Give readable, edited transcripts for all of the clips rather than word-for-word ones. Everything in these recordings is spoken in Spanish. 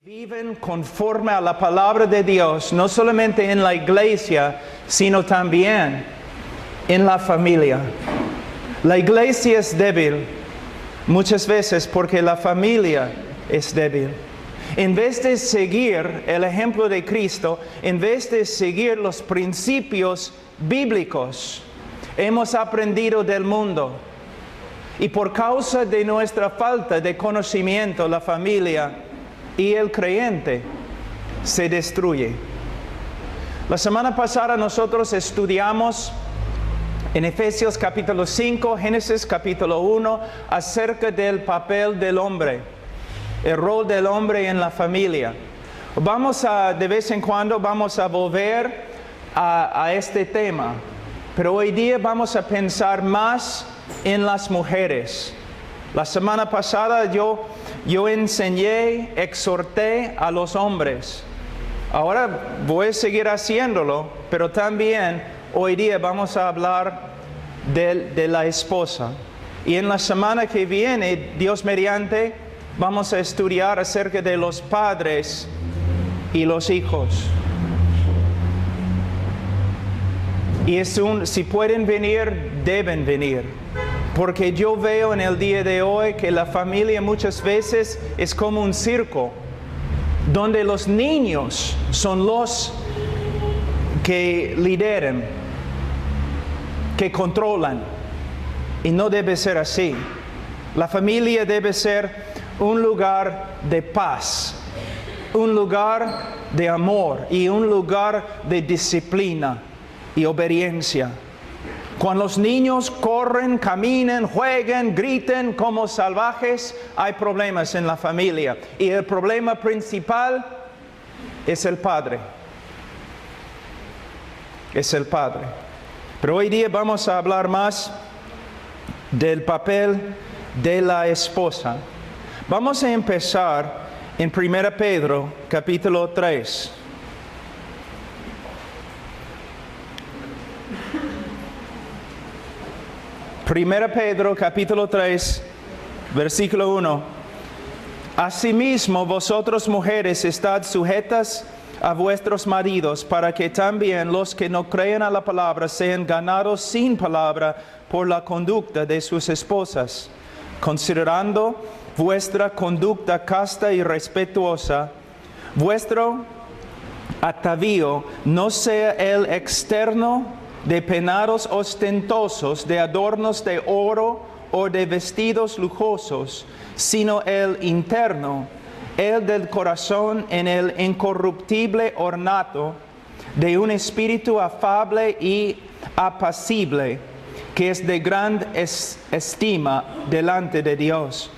Viven conforme a la palabra de Dios, no solamente en la iglesia, sino también en la familia. La iglesia es débil muchas veces porque la familia es débil. En vez de seguir el ejemplo de Cristo, en vez de seguir los principios bíblicos, hemos aprendido del mundo. Y por causa de nuestra falta de conocimiento, la familia y el creyente se destruye. La semana pasada nosotros estudiamos en Efesios capítulo 5, Génesis capítulo 1, acerca del papel del hombre, el rol del hombre en la familia. De vez en cuando vamos a volver a este tema, pero hoy día vamos a pensar más en las mujeres. La semana pasada yo enseñé, exhorté a los hombres. Ahora voy a seguir haciéndolo, pero también hoy día vamos a hablar de la esposa. Y en la semana que viene, Dios mediante, vamos a estudiar acerca de los padres y los hijos. Y si pueden venir, deben venir. Porque yo veo en el día de hoy que la familia muchas veces es como un circo, donde los niños son los que lideran, que controlan. Y no debe ser así. La familia debe ser un lugar de paz, un lugar de amor y un lugar de disciplina y obediencia. Cuando los niños corren, caminan, juegan, gritan como salvajes, hay problemas en la familia. Y el problema principal es el padre. Es el padre. Pero hoy día vamos a hablar más del papel de la esposa. Vamos a empezar en 1 Pedro, capítulo 3. 1 Pedro capítulo 3, versículo 1. Asimismo, vosotros mujeres, estad sujetas a vuestros maridos, para que también los que no creen a la palabra sean ganados sin palabra por la conducta de sus esposas, considerando vuestra conducta casta y respetuosa. Vuestro atavío no sea el externo de peinados ostentosos, de adornos de oro o de vestidos lujosos, sino el interno, el del corazón, en el incorruptible ornato de un espíritu afable y apacible, que es de gran estima delante de Dios.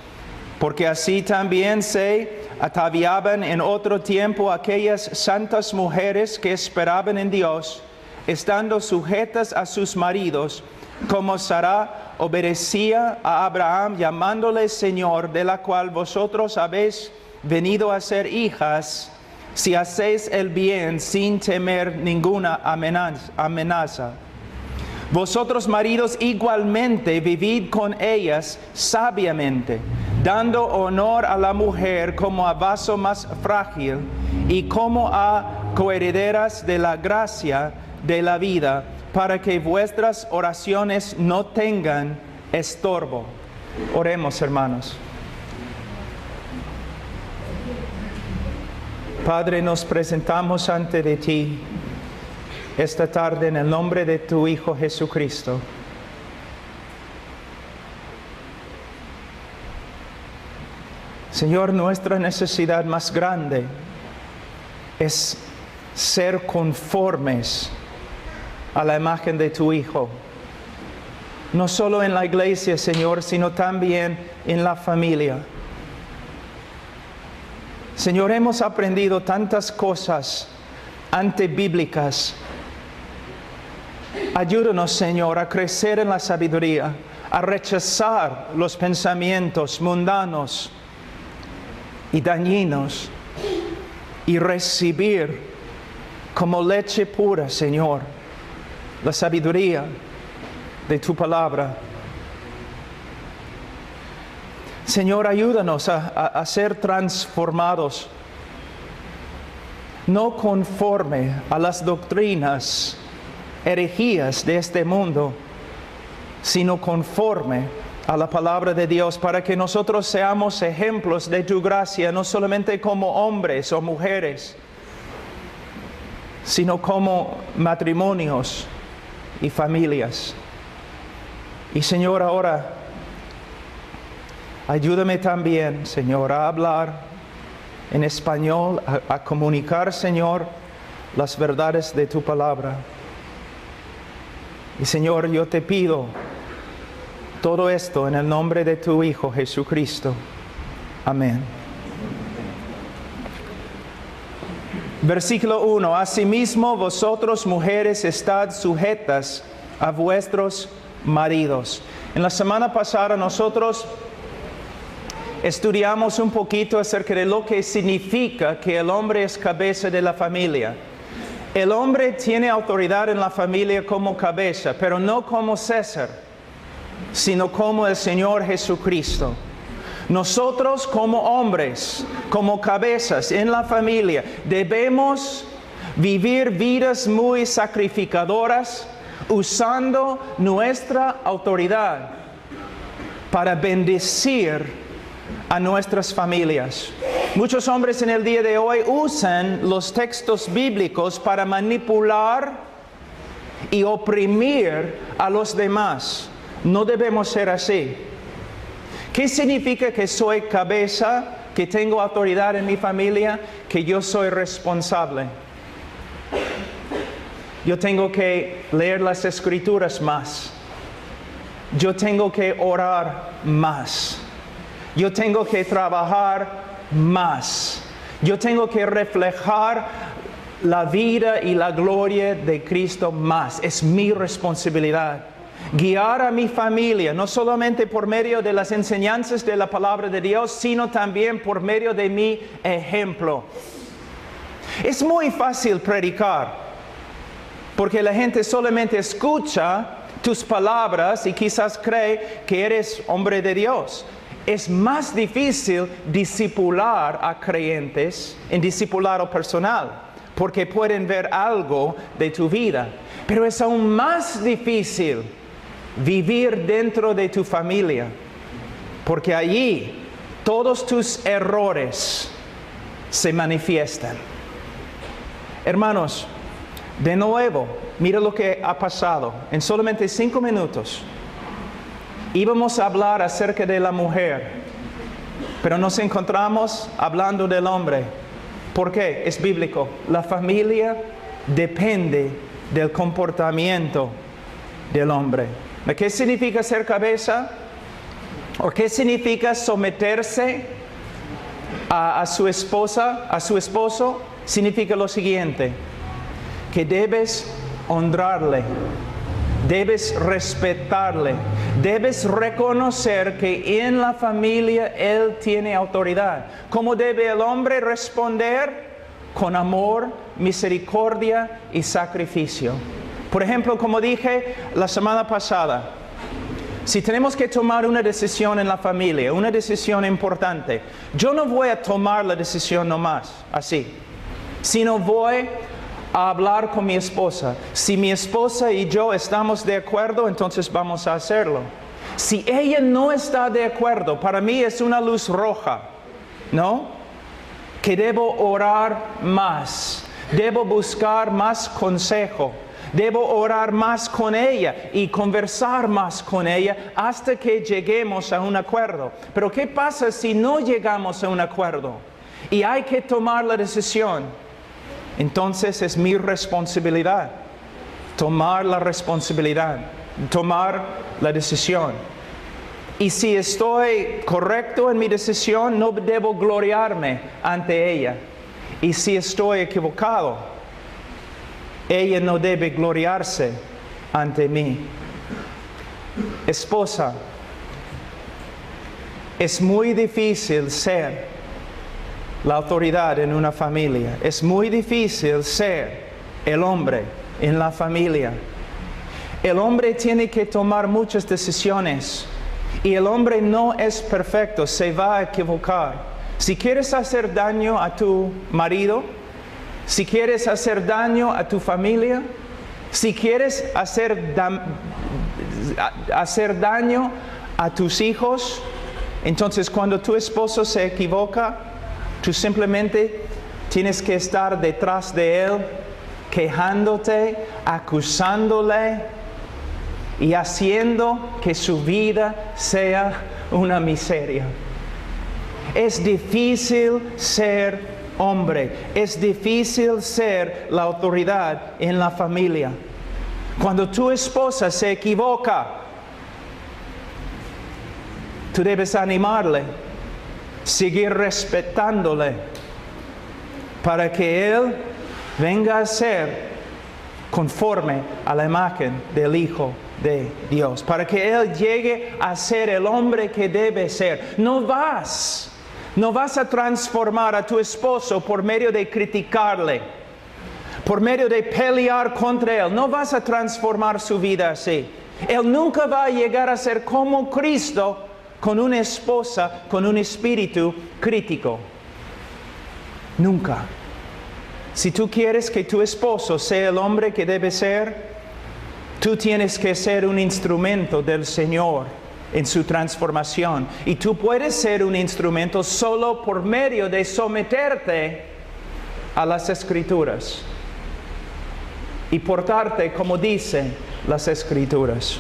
Porque así también se ataviaban en otro tiempo aquellas santas mujeres que esperaban en Dios, estando sujetas a sus maridos, como Sara obedecía a Abraham, llamándole Señor, de la cual vosotros habéis venido a ser hijas, si hacéis el bien sin temer ninguna amenaza. Vosotros, maridos, igualmente vivid con ellas sabiamente, dando honor a la mujer como a vaso más frágil y como a coherederas de la gracia de la vida, para que vuestras oraciones no tengan estorbo. Oremos, hermanos. Padre, nos presentamos ante de ti esta tarde en el nombre de tu Hijo Jesucristo. Señor, nuestra necesidad más grande es ser conformes a la imagen de tu Hijo. No solo en la iglesia, Señor, sino también en la familia. Señor, hemos aprendido tantas cosas antibíblicas. Ayúdanos, Señor, a crecer en la sabiduría, a rechazar los pensamientos mundanos y dañinos y recibir como leche pura, Señor, la sabiduría de tu palabra. Señor, ayúdanos a ser transformados no conforme a las doctrinas, herejías de este mundo, sino conforme a la palabra de Dios, para que nosotros seamos ejemplos de tu gracia, no solamente como hombres o mujeres, sino como matrimonios y familias. Y Señor, ahora, ayúdame también, Señor, a hablar en español, a comunicar, Señor, las verdades de tu palabra. Y Señor, yo te pido todo esto en el nombre de tu Hijo Jesucristo. Amén. Versículo 1. Asimismo, vosotros mujeres estad sujetas a vuestros maridos. En la semana pasada nosotros estudiamos un poquito acerca de lo que significa que el hombre es cabeza de la familia. El hombre tiene autoridad en la familia como cabeza, pero no como César, sino como el Señor Jesucristo. Nosotros como hombres, como cabezas en la familia, debemos vivir vidas muy sacrificadoras, usando nuestra autoridad para bendecir a nuestras familias. Muchos hombres en el día de hoy usan los textos bíblicos para manipular y oprimir a los demás. No debemos ser así. ¿Qué significa que soy cabeza, que tengo autoridad en mi familia, que yo soy responsable? Yo tengo que leer las Escrituras más. Yo tengo que orar más. Yo tengo que trabajar más. Yo tengo que reflejar la vida y la gloria de Cristo más. Es mi responsabilidad. Guiar a mi familia, no solamente por medio de las enseñanzas de la palabra de Dios, sino también por medio de mi ejemplo. Es muy fácil predicar, porque la gente solamente escucha tus palabras y quizás cree que eres hombre de Dios. Es más difícil discipular a creyentes en discipulado personal, porque pueden ver algo de tu vida. Pero es aún más difícil vivir dentro de tu familia, porque allí todos tus errores se manifiestan. Hermanos, de nuevo, mira lo que ha pasado. En solamente 5 minutos íbamos a hablar acerca de la mujer, pero nos encontramos hablando del hombre. ¿Por qué? Es bíblico. La familia depende del comportamiento del hombre. ¿Qué significa ser cabeza? ¿O qué significa someterse a su esposa, a su esposo? Significa lo siguiente: que debes honrarle, debes respetarle, debes reconocer que en la familia él tiene autoridad. ¿Cómo debe el hombre responder? Con amor, misericordia y sacrificio. Por ejemplo, como dije la semana pasada, si tenemos que tomar una decisión en la familia, una decisión importante, yo no voy a tomar la decisión nomás, así, sino voy a hablar con mi esposa. Si mi esposa y yo estamos de acuerdo, entonces vamos a hacerlo. Si ella no está de acuerdo, para mí es una luz roja, ¿no? Que debo orar más, debo buscar más consejo, debo orar más con ella y conversar más con ella hasta que lleguemos a un acuerdo. Pero ¿qué pasa si no llegamos a un acuerdo y hay que tomar la decisión? Entonces es mi responsabilidad tomar la responsabilidad, tomar la decisión. Y si estoy correcto en mi decisión, no debo gloriarme ante ella. Y si estoy equivocado, ella no debe gloriarse ante mí. Esposa, es muy difícil ser la autoridad en una familia. Es muy difícil ser el hombre en la familia. El hombre tiene que tomar muchas decisiones y el hombre no es perfecto, se va a equivocar. Si quieres hacer daño a tu marido, si quieres hacer daño a tu familia, si quieres hacer daño a tus hijos, entonces cuando tu esposo se equivoca, tú simplemente tienes que estar detrás de él, quejándote, acusándole y haciendo que su vida sea una miseria. Es difícil ser hombre, es difícil ser la autoridad en la familia. Cuando tu esposa se equivoca, tú debes animarle, seguir respetándole, para que él venga a ser conforme a la imagen del Hijo de Dios, para que él llegue a ser el hombre que debe ser. No vas a transformar a tu esposo por medio de criticarle, por medio de pelear contra él. No vas a transformar su vida así. Él nunca va a llegar a ser como Cristo con una esposa, con un espíritu crítico. Nunca. Si tú quieres que tu esposo sea el hombre que debe ser, tú tienes que ser un instrumento del Señor en su transformación. Y tú puedes ser un instrumento solo por medio de someterte a las Escrituras y portarte como dicen las Escrituras.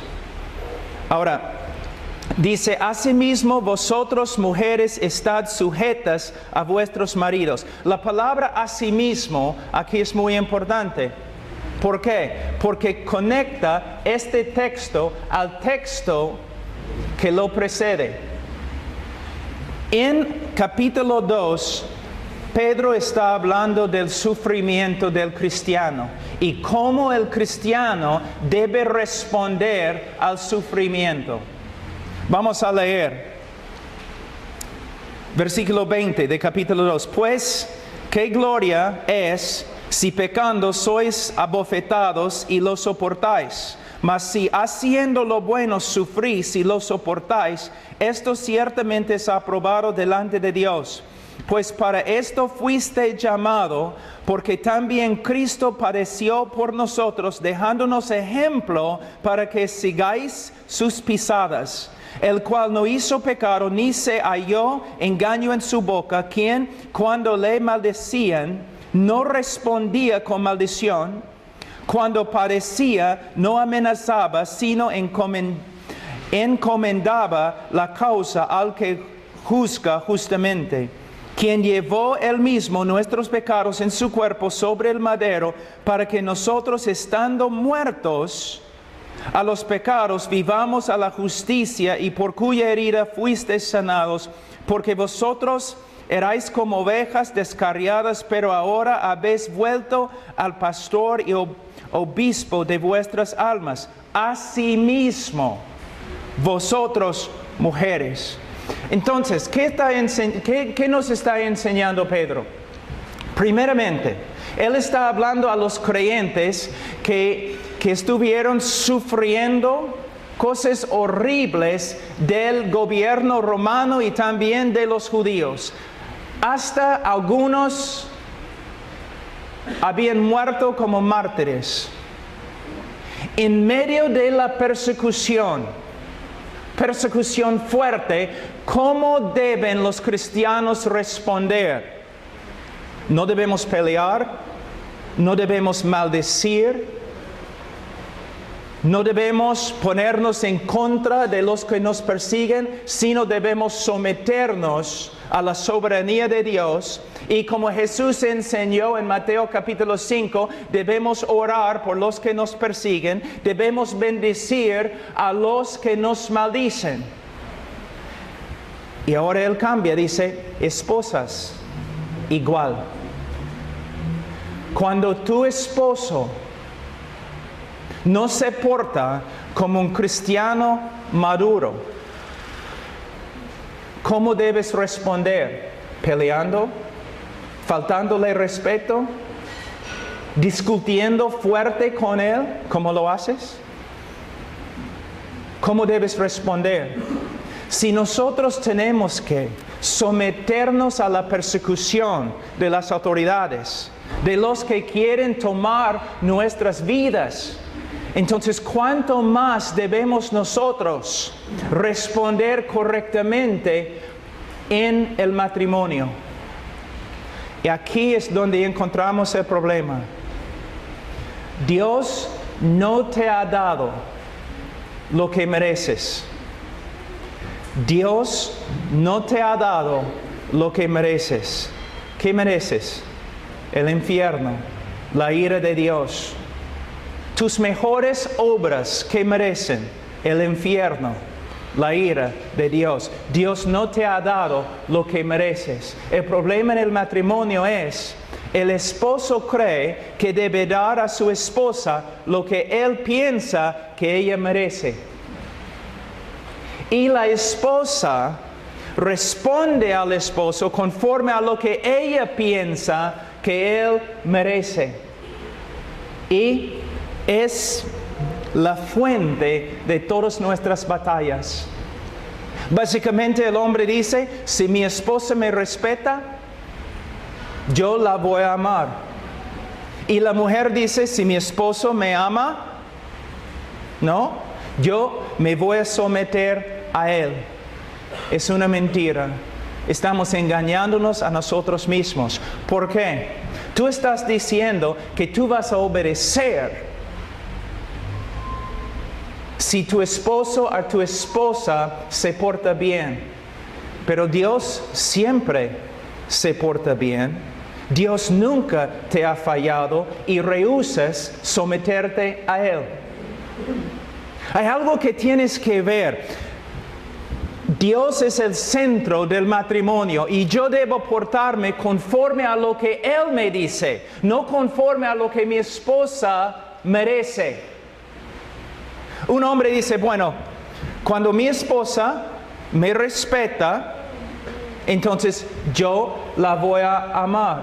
Ahora, dice, asimismo vosotros mujeres estad sujetas a vuestros maridos. La palabra asimismo aquí es muy importante. ¿Por qué? Porque conecta este texto al texto que lo precede. En capítulo 2, Pedro está hablando del sufrimiento del cristiano y cómo el cristiano debe responder al sufrimiento. Vamos a leer versículo 20 de capítulo 2. Pues, ¿qué gloria es si pecando sois abofetados y lo soportáis? Mas si haciendo lo bueno sufrís y lo soportáis, esto ciertamente es aprobado delante de Dios. Pues para esto fuiste llamado, porque también Cristo padeció por nosotros, dejándonos ejemplo para que sigáis sus pisadas. El cual no hizo pecado, ni se halló engaño en su boca, quien cuando le maldecían, no respondía con maldición. Cuando padecía, no amenazaba, sino encomendaba la causa al que juzga justamente, quien llevó él mismo nuestros pecados en su cuerpo sobre el madero, para que nosotros, estando muertos a los pecados, vivamos a la justicia, y por cuya herida fuisteis sanados, porque vosotros erais como ovejas descarriadas, pero ahora habéis vuelto al pastor y obispo de vuestras almas. Asimismo, vosotros mujeres. Entonces, ¿qué nos está enseñando Pedro? Primeramente, él está hablando a los creyentes que estuvieron sufriendo cosas horribles del gobierno romano y también de los judíos. Hasta algunos habían muerto como mártires. En medio de la persecución fuerte, ¿cómo deben los cristianos responder? No debemos pelear, no debemos maldecir, no debemos ponernos en contra de los que nos persiguen, sino debemos someternos a la soberanía de Dios. Y como Jesús enseñó en Mateo capítulo 5, debemos orar por los que nos persiguen, debemos bendecir a los que nos maldicen. Y ahora él cambia, dice, esposas, igual. Cuando tu esposo no se porta como un cristiano maduro, ¿cómo debes responder? ¿Peleando? ¿Faltándole respeto? ¿Discutiendo fuerte con él? ¿Cómo lo haces? ¿Cómo debes responder? Si nosotros tenemos que someternos a la persecución de las autoridades, de los que quieren tomar nuestras vidas, entonces ¿cuánto más debemos nosotros responder correctamente en el matrimonio? Y aquí es donde encontramos el problema. Dios no te ha dado lo que mereces. Dios no te ha dado lo que mereces. ¿Qué mereces? El infierno, la ira de Dios. Tus mejores obras, ¿qué merecen? El infierno, la ira de Dios. Dios no te ha dado lo que mereces. El problema en el matrimonio es, el esposo cree que debe dar a su esposa lo que él piensa que ella merece. Y la esposa responde al esposo conforme a lo que ella piensa que él merece. Y es la fuente de todas nuestras batallas. Básicamente el hombre dice, si mi esposa me respeta, yo la voy a amar. Y la mujer dice, si mi esposo me ama, no, yo me voy a someter a él. Es una mentira. Estamos engañándonos a nosotros mismos. ¿Por qué? Tú estás diciendo que tú vas a obedecer si tu esposo o tu esposa se porta bien. Pero Dios siempre se porta bien. Dios nunca te ha fallado y rehusas someterte a Él. Hay algo que tienes que ver. Dios es el centro del matrimonio y yo debo portarme conforme a lo que Él me dice, no conforme a lo que mi esposa merece. Un hombre dice, bueno, cuando mi esposa me respeta, entonces yo la voy a amar.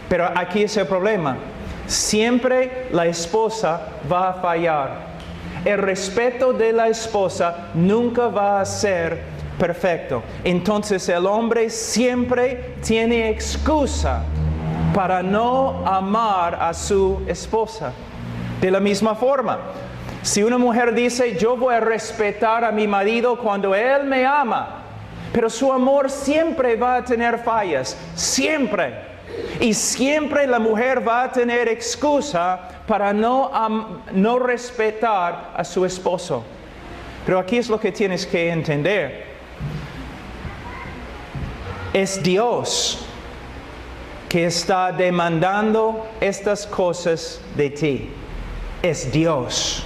Pero aquí es el problema. Siempre la esposa va a fallar. El respeto de la esposa nunca va a ser perfecto. Entonces el hombre siempre tiene excusa para no amar a su esposa. De la misma forma, si una mujer dice, yo voy a respetar a mi marido cuando él me ama, pero su amor siempre va a tener fallas, siempre. Y siempre la mujer va a tener excusa para no respetar a su esposo. Pero aquí es lo que tienes que entender. Es Dios que está demandando estas cosas de ti. Es Dios.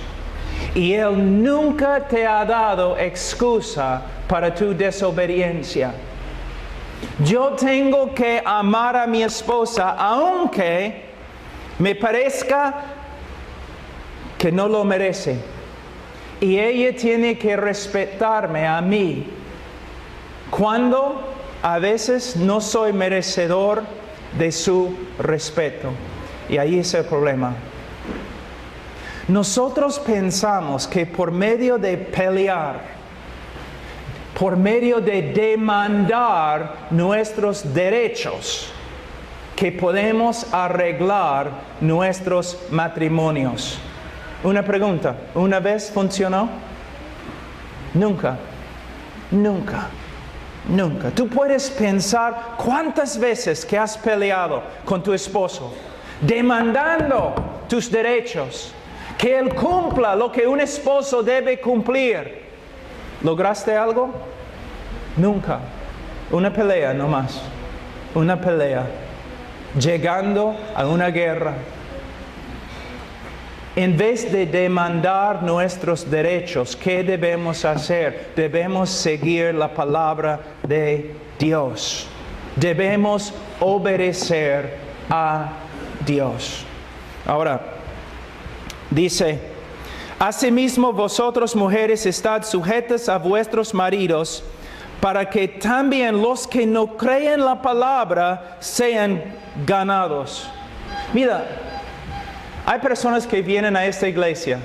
Y Él nunca te ha dado excusa para tu desobediencia. Yo tengo que amar a mi esposa aunque me parezca que no lo merece. Y ella tiene que respetarme a mí cuando a veces no soy merecedor de su respeto. Y ahí es el problema. Nosotros pensamos que por medio de pelear, por medio de demandar nuestros derechos, que podemos arreglar nuestros matrimonios. Una pregunta, ¿una vez funcionó? Nunca, nunca, nunca. Tú puedes pensar cuántas veces que has peleado con tu esposo, demandando tus derechos, que él cumpla lo que un esposo debe cumplir. ¿Lograste algo? Nunca. Una pelea nomás. Una pelea. Llegando a una guerra. En vez de demandar nuestros derechos, ¿qué debemos hacer? Debemos seguir la palabra de Dios. Debemos obedecer a Dios. Ahora, dice, asimismo vosotros mujeres estad sujetas a vuestros maridos, para que también los que no creen la palabra sean ganados. Mira, hay personas que vienen a esta iglesia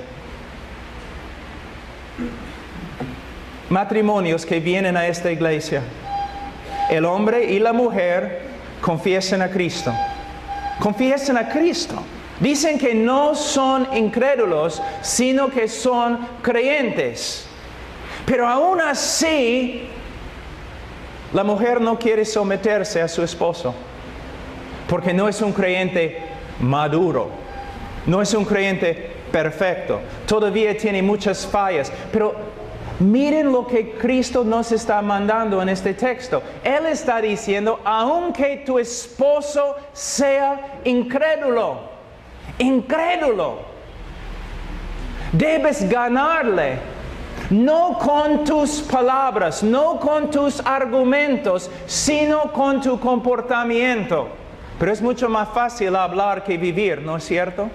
matrimonios que vienen a esta iglesia. El hombre y la mujer confiesen a Cristo. Confiesen a Cristo. Dicen que no son incrédulos, sino que son creyentes. Pero aún así, la mujer no quiere someterse a su esposo, porque no es un creyente maduro, no es un creyente perfecto, todavía tiene muchas fallas. Pero miren lo que Cristo nos está mandando en este texto. Él está diciendo, aunque tu esposo sea incrédulo, debes ganarle. No con tus palabras, no con tus argumentos, sino con tu comportamiento. Pero es mucho más fácil hablar que vivir, ¿no es cierto?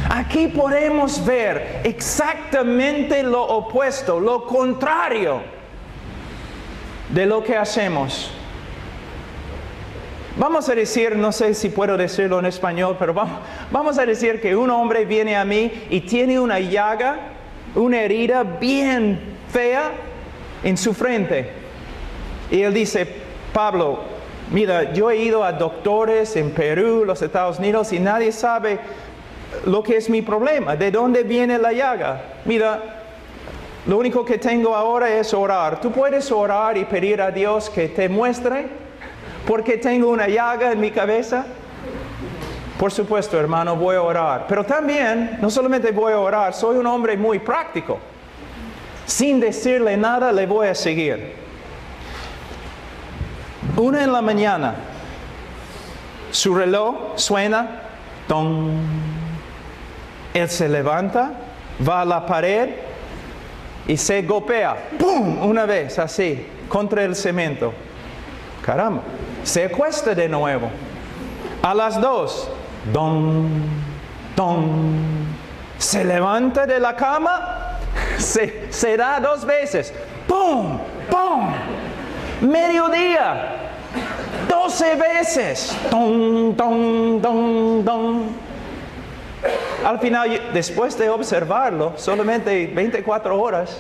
Aquí podemos ver exactamente lo opuesto, lo contrario de lo que hacemos. Vamos a decir, no sé si puedo decirlo en español, pero vamos a decir que un hombre viene a mí y tiene una llaga, una herida bien fea en su frente. Y él dice, Pablo, mira, yo he ido a doctores en Perú, los Estados Unidos, y nadie sabe lo que es mi problema, de dónde viene la llaga. Mira, lo único que tengo ahora es orar. ¿Tú puedes orar y pedir a Dios que te muestre porque tengo una llaga en mi cabeza? Por supuesto, hermano, voy a orar. Pero también, no solamente voy a orar, soy un hombre muy práctico. Sin decirle nada, le voy a seguir. 1 de la mañana, su reloj suena, ¡ton! Él se levanta, va a la pared y se golpea, ¡pum!, una vez así, contra el cemento. Caramba, se acuesta de nuevo. A las 2, ¡don! ¡don! Se levanta de la cama, se da 2 veces, ¡pum! ¡pum! Mediodía, 12 veces, ¡don! ¡don! ¡don! ¡don! Al final, después de observarlo, solamente 24 horas,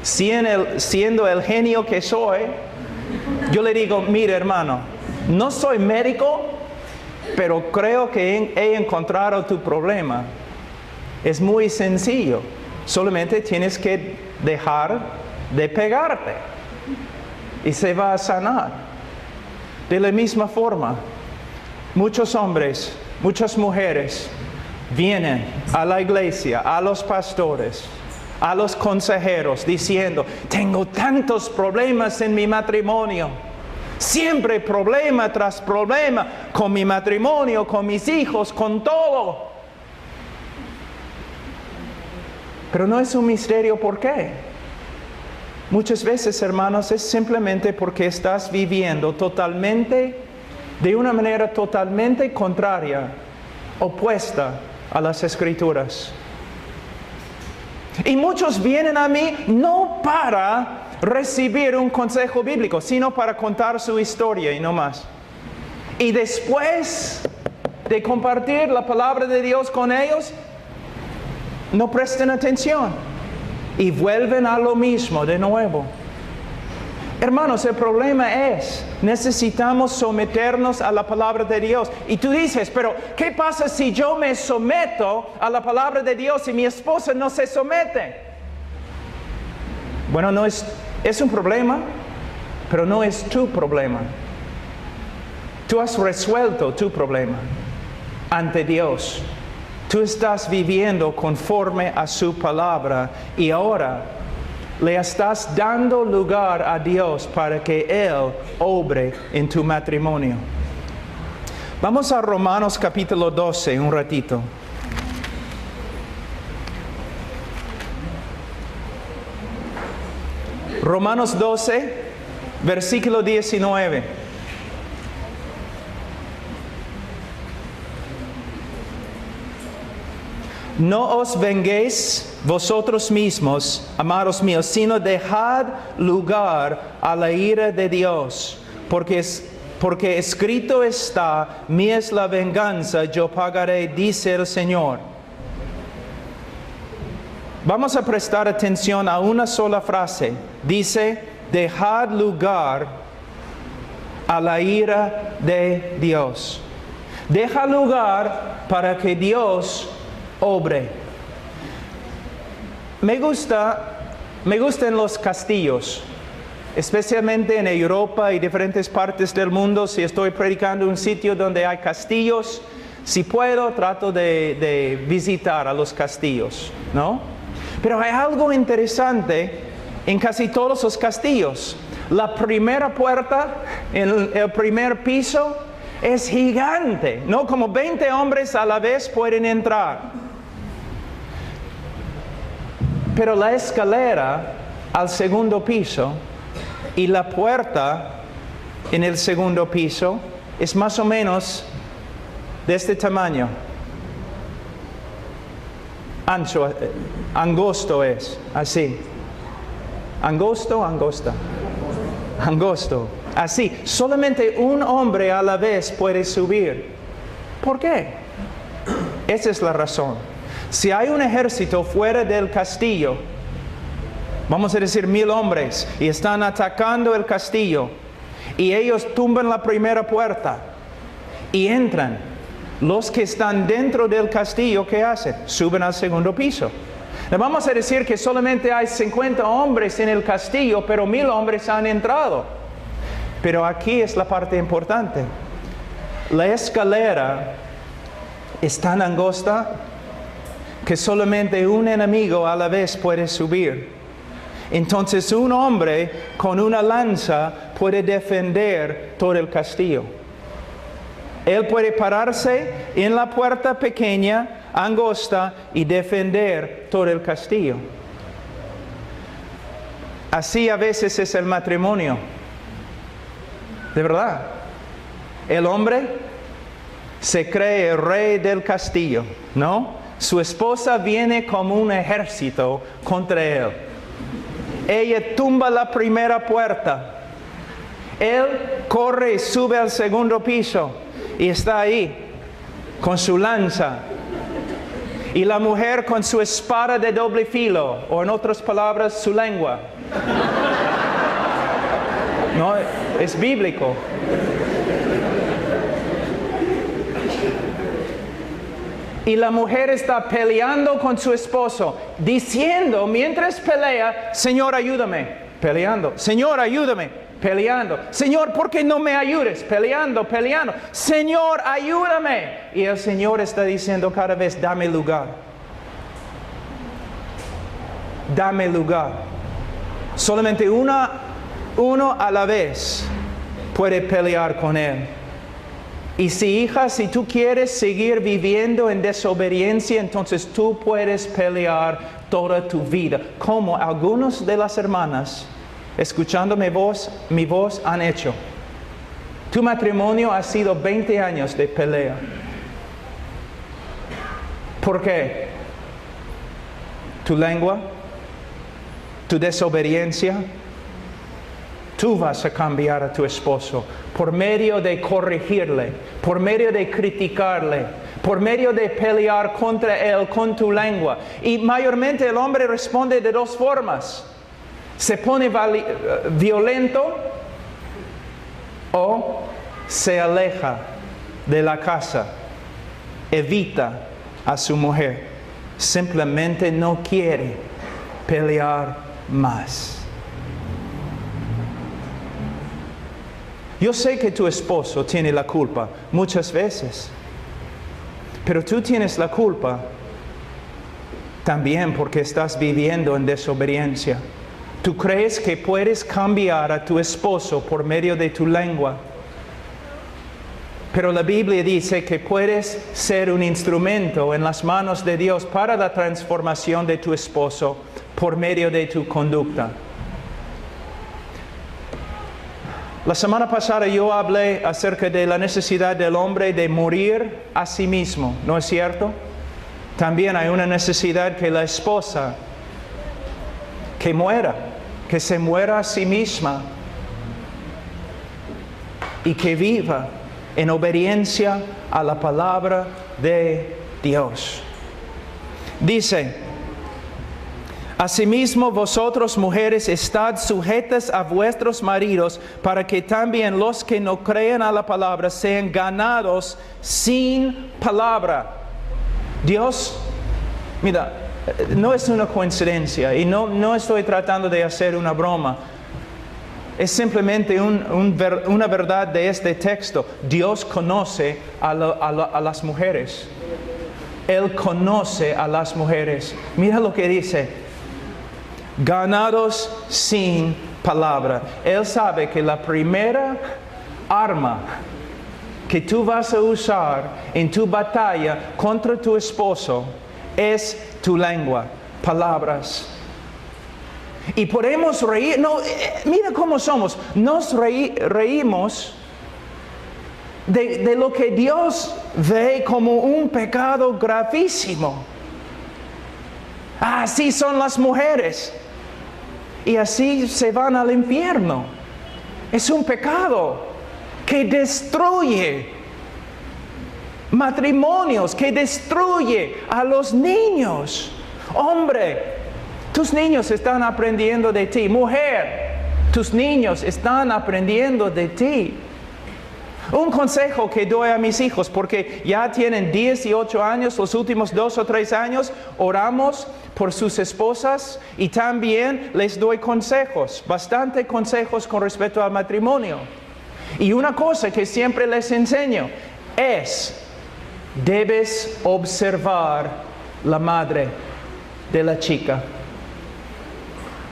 siendo el genio que soy, yo le digo, mire hermano, no soy médico, pero creo que he encontrado tu problema. Es muy sencillo, solamente tienes que dejar de pegarte y se va a sanar. De la misma forma, muchos hombres, muchas mujeres vienen a la iglesia, a los pastores, a los consejeros, diciendo, tengo tantos problemas en mi matrimonio. Siempre problema tras problema con mi matrimonio, con mis hijos, con todo. Pero no es un misterio por qué. Muchas veces, hermanos, es simplemente porque estás viviendo de una manera totalmente contraria, opuesta a las Escrituras. Y muchos vienen a mí no para recibir un consejo bíblico, sino para contar su historia y no más. Y después de compartir la palabra de Dios con ellos, no prestan atención y vuelven a lo mismo de nuevo. Hermanos, el problema es, necesitamos someternos a la palabra de Dios. Y tú dices, pero ¿qué pasa si yo me someto a la palabra de Dios y mi esposa no se somete? Bueno, es un problema, pero no es tu problema. Tú has resuelto tu problema ante Dios. Tú estás viviendo conforme a su palabra y ahora le estás dando lugar a Dios para que Él obre en tu matrimonio. Vamos a Romanos capítulo 12 un ratito. Romanos 12, versículo 19. No os venguéis vosotros mismos, amados míos, sino dejad lugar a la ira de Dios, porque escrito está, mía es la venganza, yo pagaré, dice el Señor. Vamos a prestar atención a una sola frase. Dice, dejad lugar a la ira de Dios. Deja lugar para que Dios obre. Me gustan los castillos, especialmente en Europa y diferentes partes del mundo. Si estoy predicando en un sitio donde hay castillos, si puedo, trato de visitar a los castillos, ¿no? Pero hay algo interesante en casi todos los castillos. La primera puerta, en el primer piso, es gigante, ¿no? Como 20 hombres a la vez pueden entrar. Pero la escalera al segundo piso y la puerta en el segundo piso es más o menos de este tamaño. Ancho, angosto es, así. Angosto, angosta. Angosto, así. Solamente un hombre a la vez puede subir. ¿Por qué? Esa es la razón. Si hay un ejército fuera del castillo, vamos a decir 1000 hombres, y están atacando el castillo, y ellos tumban la primera puerta, y entran, los que están dentro del castillo, ¿qué hacen? Suben al segundo piso. Vamos a decir que solamente hay 50 hombres en el castillo, pero 1000 hombres han entrado. Pero aquí es la parte importante. La escalera es tan angosta que solamente un enemigo a la vez puede subir. Entonces un hombre con una lanza puede defender todo el castillo. Él puede pararse en la puerta pequeña, angosta, y defender todo el castillo. Así a veces es el matrimonio. De verdad. El hombre se cree el rey del castillo, ¿no? Su esposa viene como un ejército contra él. Ella tumba la primera puerta. Él corre y sube al segundo piso y está ahí con su lanza. Y la mujer con su espada de doble filo, o en otras palabras, su lengua. No, es bíblico. Y la mujer está peleando con su esposo, diciendo mientras pelea, Señor, ayúdame, peleando. Señor, ayúdame, peleando. Señor, ¿por qué no me ayudes? Peleando, peleando. Señor, ayúdame. Y el Señor está diciendo cada vez, dame lugar. Dame lugar. Solamente uno a la vez puede pelear con Él. Y si tú quieres seguir viviendo en desobediencia, entonces tú puedes pelear toda tu vida, como algunas de las hermanas, escuchando mi voz, han hecho. Tu matrimonio ha sido 20 años de pelea. ¿Por qué? Tu lengua, tu desobediencia. Tú vas a cambiar a tu esposo por medio de corregirle, por medio de criticarle, por medio de pelear contra él con tu lengua. Y mayormente el hombre responde de dos formas. Se pone violento o se aleja de la casa, evita a su mujer. Simplemente no quiere pelear más. Yo sé que tu esposo tiene la culpa muchas veces, pero tú tienes la culpa también porque estás viviendo en desobediencia. Tú crees que puedes cambiar a tu esposo por medio de tu lengua, pero la Biblia dice que puedes ser un instrumento en las manos de Dios para la transformación de tu esposo por medio de tu conducta. La semana pasada yo hablé acerca de la necesidad del hombre de morir a sí mismo, ¿no es cierto? También hay una necesidad que la esposa que se muera a sí misma y que viva en obediencia a la palabra de Dios. Dice Asimismo, vosotros mujeres, estad sujetas a vuestros maridos, para que también los que no crean a la palabra sean ganados sin palabra. Dios, mira, no es una coincidencia y no estoy tratando de hacer una broma. Es simplemente una verdad de este texto. Dios conoce a las mujeres. Él conoce a las mujeres. Mira lo que dice. Ganados sin palabra. Él sabe que la primera arma que tú vas a usar en tu batalla contra tu esposo es tu lengua, palabras. Y podemos reír, mira cómo somos, nos reímos de lo que Dios ve como un pecado gravísimo. Así son las mujeres. Y así se van al infierno. Es un pecado que destruye matrimonios, que destruye a los niños. Hombre, tus niños están aprendiendo de ti. Mujer, tus niños están aprendiendo de ti. Un consejo que doy a mis hijos, porque ya tienen 18 años, los últimos 2 o 3 años, oramos por sus esposas y también les doy consejos, bastante consejos con respecto al matrimonio. Y una cosa que siempre les enseño es, debes observar la madre de la chica.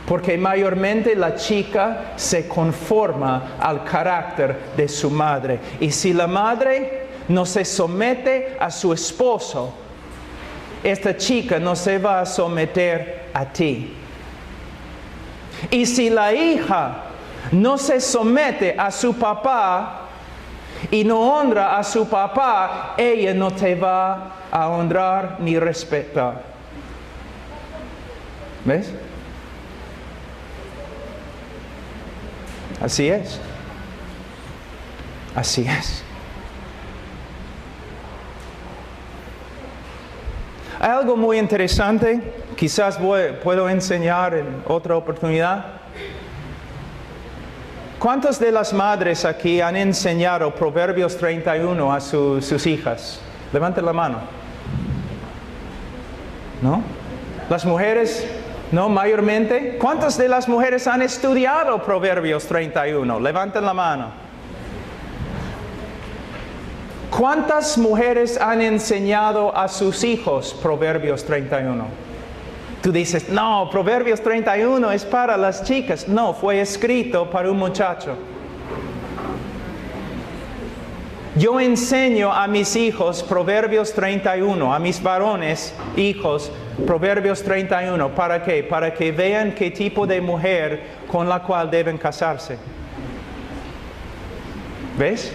Porque mayormente la chica se conforma al carácter de su madre. Y si la madre no se somete a su esposo, esta chica no se va a someter a ti. Y si la hija no se somete a su papá y no honra a su papá, ella no te va a honrar ni respetar. ¿Ves? Así es. Así es. Hay algo muy interesante, quizás puedo enseñar en otra oportunidad. ¿Cuántas de las madres aquí han enseñado Proverbios 31 a sus hijas? Levanten la mano. ¿No? Las mujeres, no, mayormente. ¿Cuántas de las mujeres han estudiado Proverbios 31? Levanten la mano. ¿Cuántas mujeres han enseñado a sus hijos Proverbios 31? Tú dices, no, Proverbios 31 es para las chicas. No, fue escrito para un muchacho. Yo enseño a mis hijos Proverbios 31, a mis varones, hijos, Proverbios 31. ¿Para qué? Para que vean qué tipo de mujer con la cual deben casarse. ¿Ves?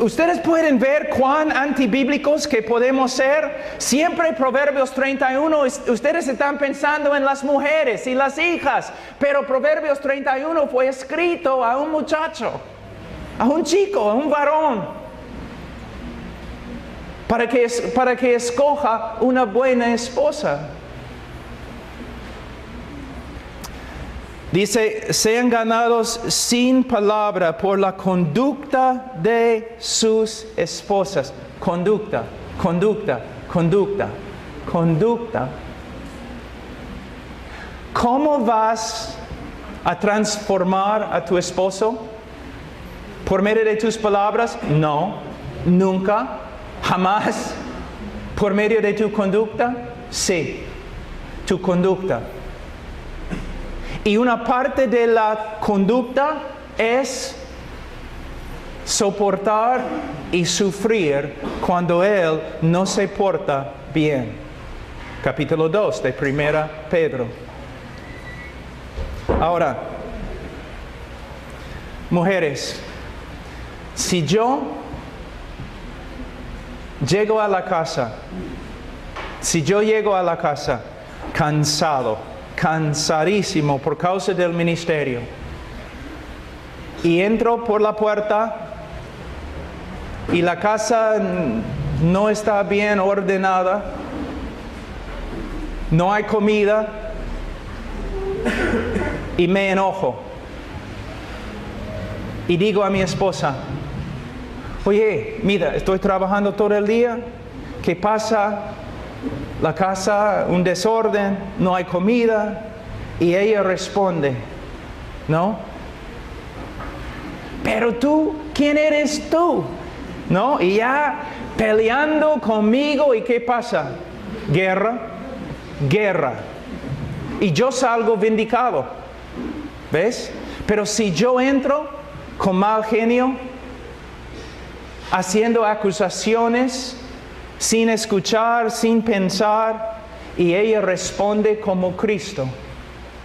Ustedes pueden ver cuán antibíblicos que podemos ser. Siempre Proverbios 31, ustedes están pensando en las mujeres y las hijas, pero Proverbios 31 fue escrito a un muchacho, a un chico, a un varón, para que escoja una buena esposa. Dice, sean ganados sin palabra por la conducta de sus esposas. Conducta, conducta, conducta, conducta. ¿Cómo vas a transformar a tu esposo? ¿Por medio de tus palabras? No, nunca, jamás. ¿Por medio de tu conducta? Sí, tu conducta. Y una parte de la conducta es soportar y sufrir cuando él no se porta bien. Capítulo 2 de 1 Pedro. Ahora, mujeres, si yo llego a la casa cansadísimo por causa del ministerio, y entro por la puerta y la casa no está bien ordenada, no hay comida, y me enojo. Y digo a mi esposa, oye, mira, estoy trabajando todo el día, ¿qué pasa? La casa, un desorden, no hay comida. Y ella responde, ¿no? Pero tú, ¿quién eres tú? ¿No? Y ya peleando conmigo, ¿y qué pasa? Guerra. Y yo salgo vindicado. ¿Ves? Pero si yo entro con mal genio, haciendo acusaciones, sin escuchar, sin pensar, y ella responde como Cristo,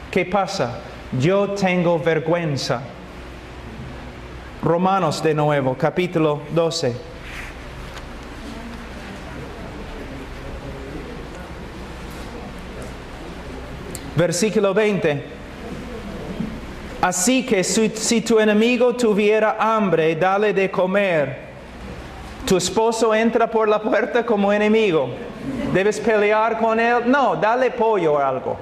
¿qué pasa? Yo tengo vergüenza. Romanos de nuevo, capítulo 12. Versículo 20. Así que si tu enemigo tuviera hambre, dale de comer. Tu esposo entra por la puerta como enemigo. ¿Debes pelear con él? No, dale pollo o algo.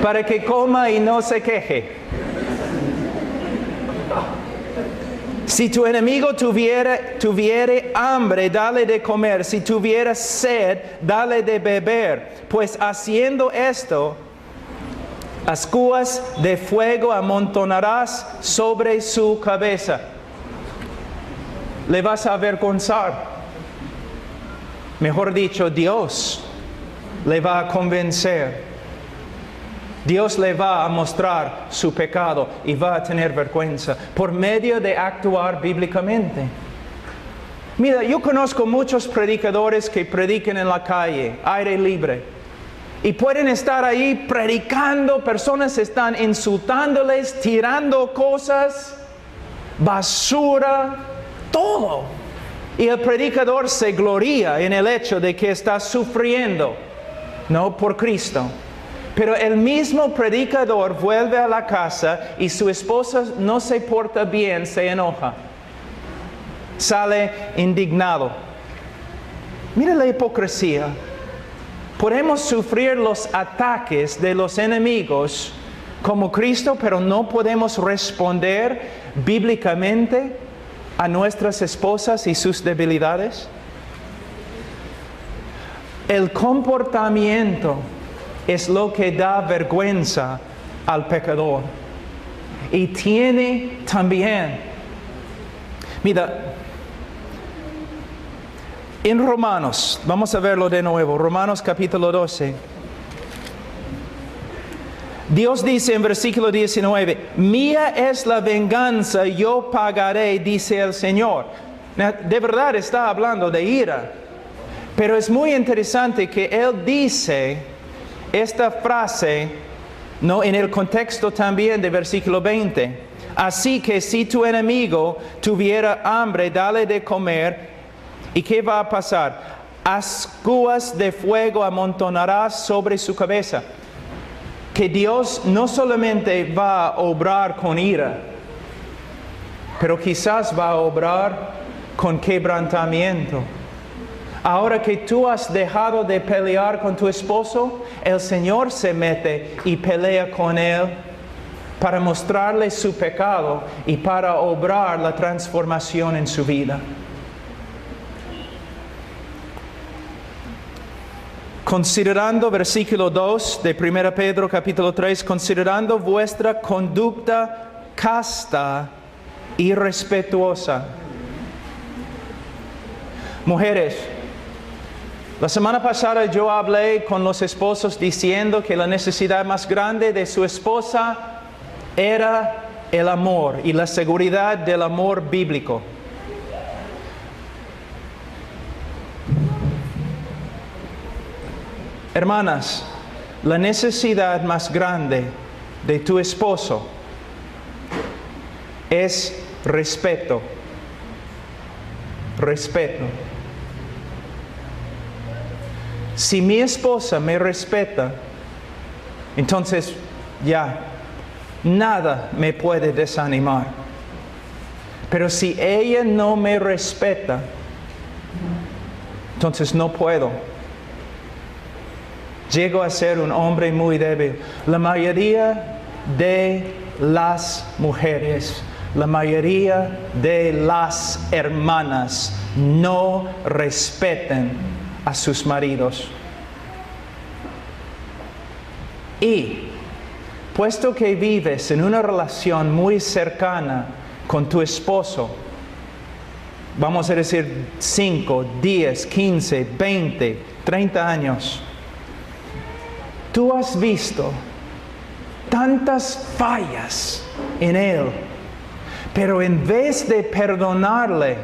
Para que coma y no se queje. Si tu enemigo tuviere hambre, dale de comer. Si tuviera sed, dale de beber. Pues haciendo esto, ascuas de fuego amontonarás sobre su cabeza. Le vas a avergonzar. Mejor dicho, Dios le va a convencer. Dios le va a mostrar su pecado y va a tener vergüenza por medio de actuar bíblicamente. Mira, yo conozco muchos predicadores que predican en la calle, aire libre. Y pueden estar ahí predicando, personas están insultándoles, tirando cosas, basura, todo. Y el predicador se gloria en el hecho de que está sufriendo, ¿no? Por Cristo. Pero el mismo predicador vuelve a la casa y su esposa no se porta bien, se enoja. Sale indignado. Mira la hipocresía. Podemos sufrir los ataques de los enemigos como Cristo, pero no podemos responder bíblicamente a nuestras esposas y sus debilidades. El comportamiento es lo que da vergüenza al pecador. Y tiene también, mira, en Romanos, vamos a verlo de nuevo, Romanos capítulo 12. Dios dice en versículo 19, mía es la venganza, yo pagaré, dice el Señor. De verdad está hablando de ira. Pero es muy interesante que Él dice esta frase, ¿no? En el contexto también de versículo 20. Así que si tu enemigo tuviera hambre, dale de comer. ¿Y qué va a pasar? Ascuas de fuego amontonarás sobre su cabeza. Que Dios no solamente va a obrar con ira, pero quizás va a obrar con quebrantamiento. Ahora que tú has dejado de pelear con tu esposo, el Señor se mete y pelea con él para mostrarle su pecado y para obrar la transformación en su vida. Considerando, versículo 2 de 1 Pedro capítulo 3, considerando vuestra conducta casta y respetuosa. Mujeres, la semana pasada yo hablé con los esposos diciendo que la necesidad más grande de su esposa era el amor y la seguridad del amor bíblico. Hermanas, la necesidad más grande de tu esposo es respeto. Respeto. Si mi esposa me respeta, entonces ya nada me puede desanimar. Pero si ella no me respeta, entonces no puedo. llego a ser un hombre muy débil. La mayoría de las mujeres, la mayoría de las hermanas no respetan a sus maridos. Y puesto que vives en una relación muy cercana con tu esposo, vamos a decir 5, 10, 15, 20, 30 años, tú has visto tantas fallas en él, pero en vez de perdonarle,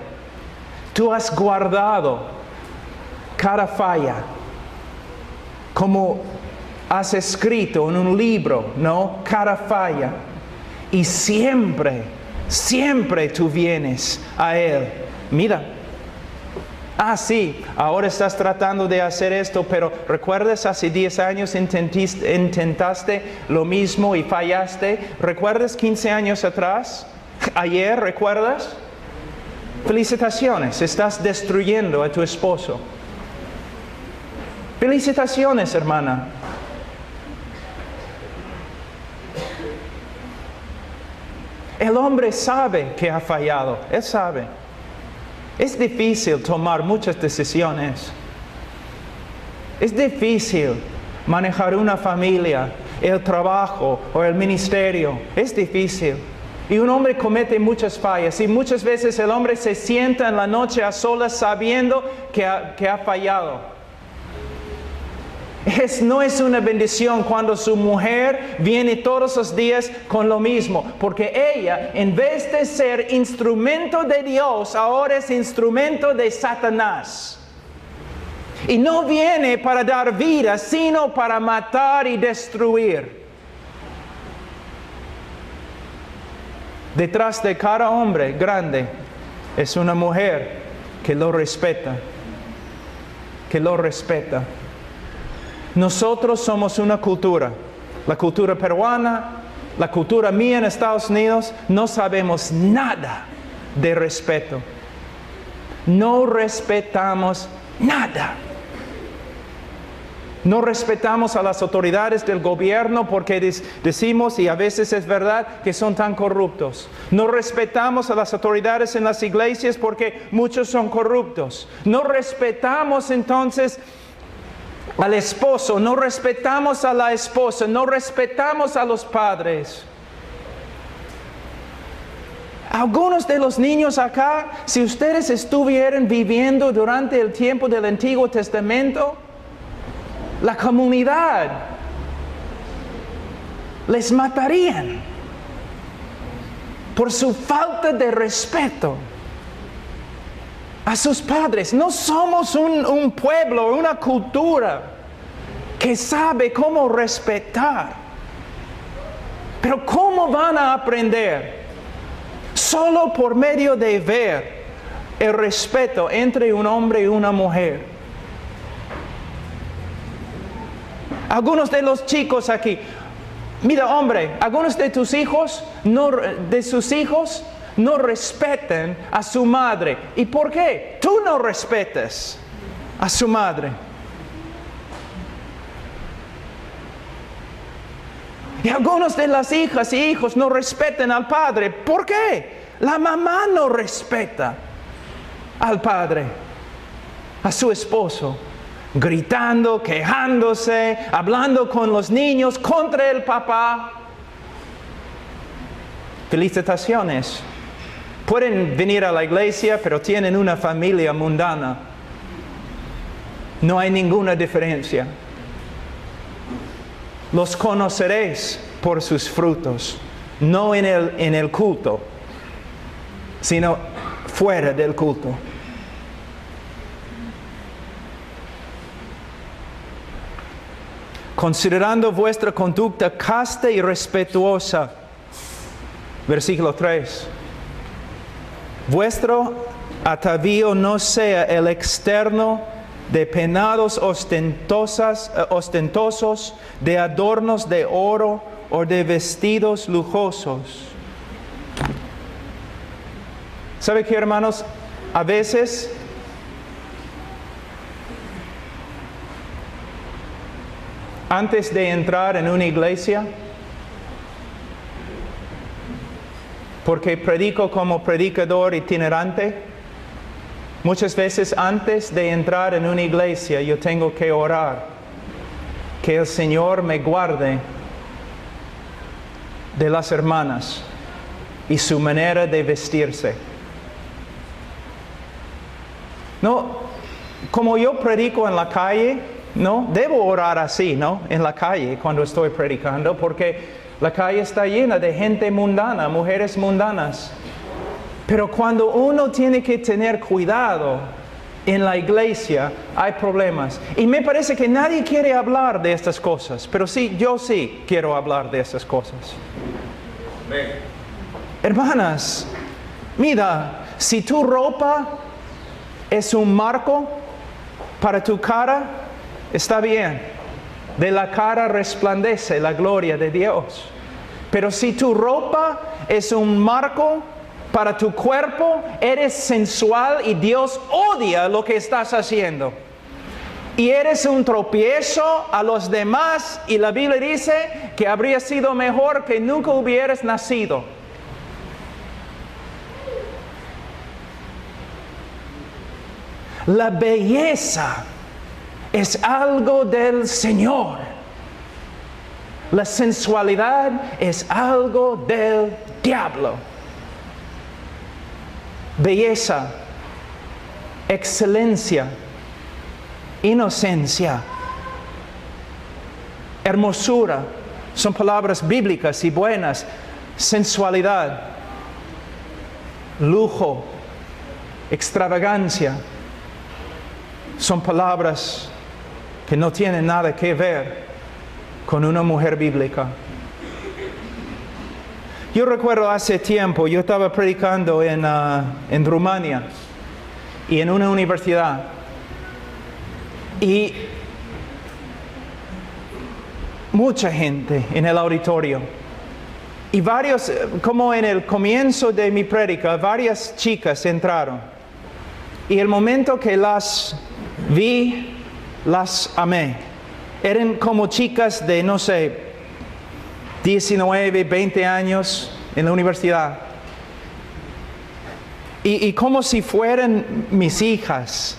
tú has guardado cada falla, como has escrito en un libro, ¿no? Cada falla. Y siempre tú vienes a él. Mira, sí, ahora estás tratando de hacer esto, pero ¿recuerdas hace 10 años intentaste lo mismo y fallaste? ¿Recuerdas 15 años atrás? Ayer, ¿recuerdas? Felicitaciones, estás destruyendo a tu esposo. Felicitaciones, hermana. El hombre sabe que ha fallado, él sabe. Es difícil tomar muchas decisiones. Es difícil manejar una familia, el trabajo o el ministerio. Es difícil. Y un hombre comete muchas fallas. Y muchas veces el hombre se sienta en la noche a solas sabiendo que ha fallado. No es una bendición cuando su mujer viene todos los días con lo mismo, porque ella, en vez de ser instrumento de Dios, ahora es instrumento de Satanás. Y no viene para dar vida, sino para matar y destruir. Detrás de cada hombre grande es una mujer que lo respeta, Nosotros somos una cultura, la cultura peruana, la cultura mía en Estados Unidos, no sabemos nada de respeto. No respetamos nada. No respetamos a las autoridades del gobierno porque decimos, y a veces es verdad, que son tan corruptos. No respetamos a las autoridades en las iglesias porque muchos son corruptos. No respetamos entonces al esposo, no respetamos a la esposa, no respetamos a los padres. Algunos de los niños acá, si ustedes estuvieran viviendo durante el tiempo del Antiguo Testamento, la comunidad les matarían por su falta de respeto a sus padres. No somos un pueblo, una cultura que sabe cómo respetar. Pero ¿cómo van a aprender? Solo por medio de ver el respeto entre un hombre y una mujer. Algunos de los chicos aquí, mira hombre, algunos de tus hijos, no respetan a su madre. ¿Y por qué? Tú no respetas a su madre. Y algunos de las hijas y hijos no respetan al padre. ¿Por qué? La mamá no respeta al padre, a su esposo, gritando, quejándose, hablando con los niños contra el papá. Felicitaciones. Pueden venir a la iglesia, pero tienen una familia mundana. No hay ninguna diferencia. Los conoceréis por sus frutos, no en el culto, sino fuera del culto. Considerando vuestra conducta casta y respetuosa. Versículo 3. Vuestro atavío no sea el externo de peinados ostentosos, de adornos de oro o de vestidos lujosos. ¿Sabe qué, hermanos? A veces antes de entrar en una iglesia, porque predico como predicador itinerante. Muchas veces antes de entrar en una iglesia yo tengo que orar, que el Señor me guarde de las hermanas y su manera de vestirse. No, como yo predico en la calle, no, debo orar así, ¿no? En la calle cuando estoy predicando, porque la calle está llena de gente mundana, mujeres mundanas. Pero cuando uno tiene que tener cuidado en la iglesia, hay problemas. Y me parece que nadie quiere hablar de estas cosas, pero sí, yo sí quiero hablar de estas cosas. Amén. Hermanas, mira, si tu ropa es un marco para tu cara, está bien. De la cara resplandece la gloria de Dios. Pero si tu ropa es un marco para tu cuerpo, eres sensual y Dios odia lo que estás haciendo. Y eres un tropiezo a los demás, y la Biblia dice que habría sido mejor que nunca hubieras nacido. La belleza es algo del Señor. La sensualidad es algo del diablo. Belleza, excelencia, inocencia, hermosura, son palabras bíblicas y buenas. Sensualidad, lujo, extravagancia, son palabras que no tienen nada que ver con una mujer bíblica. Yo recuerdo hace tiempo, yo estaba predicando en Rumania y en una universidad. Y mucha gente en el auditorio. Y varios, como en el comienzo de mi prédica, varias chicas entraron. Y el momento que las vi, las amé. Eran como chicas de, no sé, 19, 20 años en la universidad. Y como si fueran mis hijas.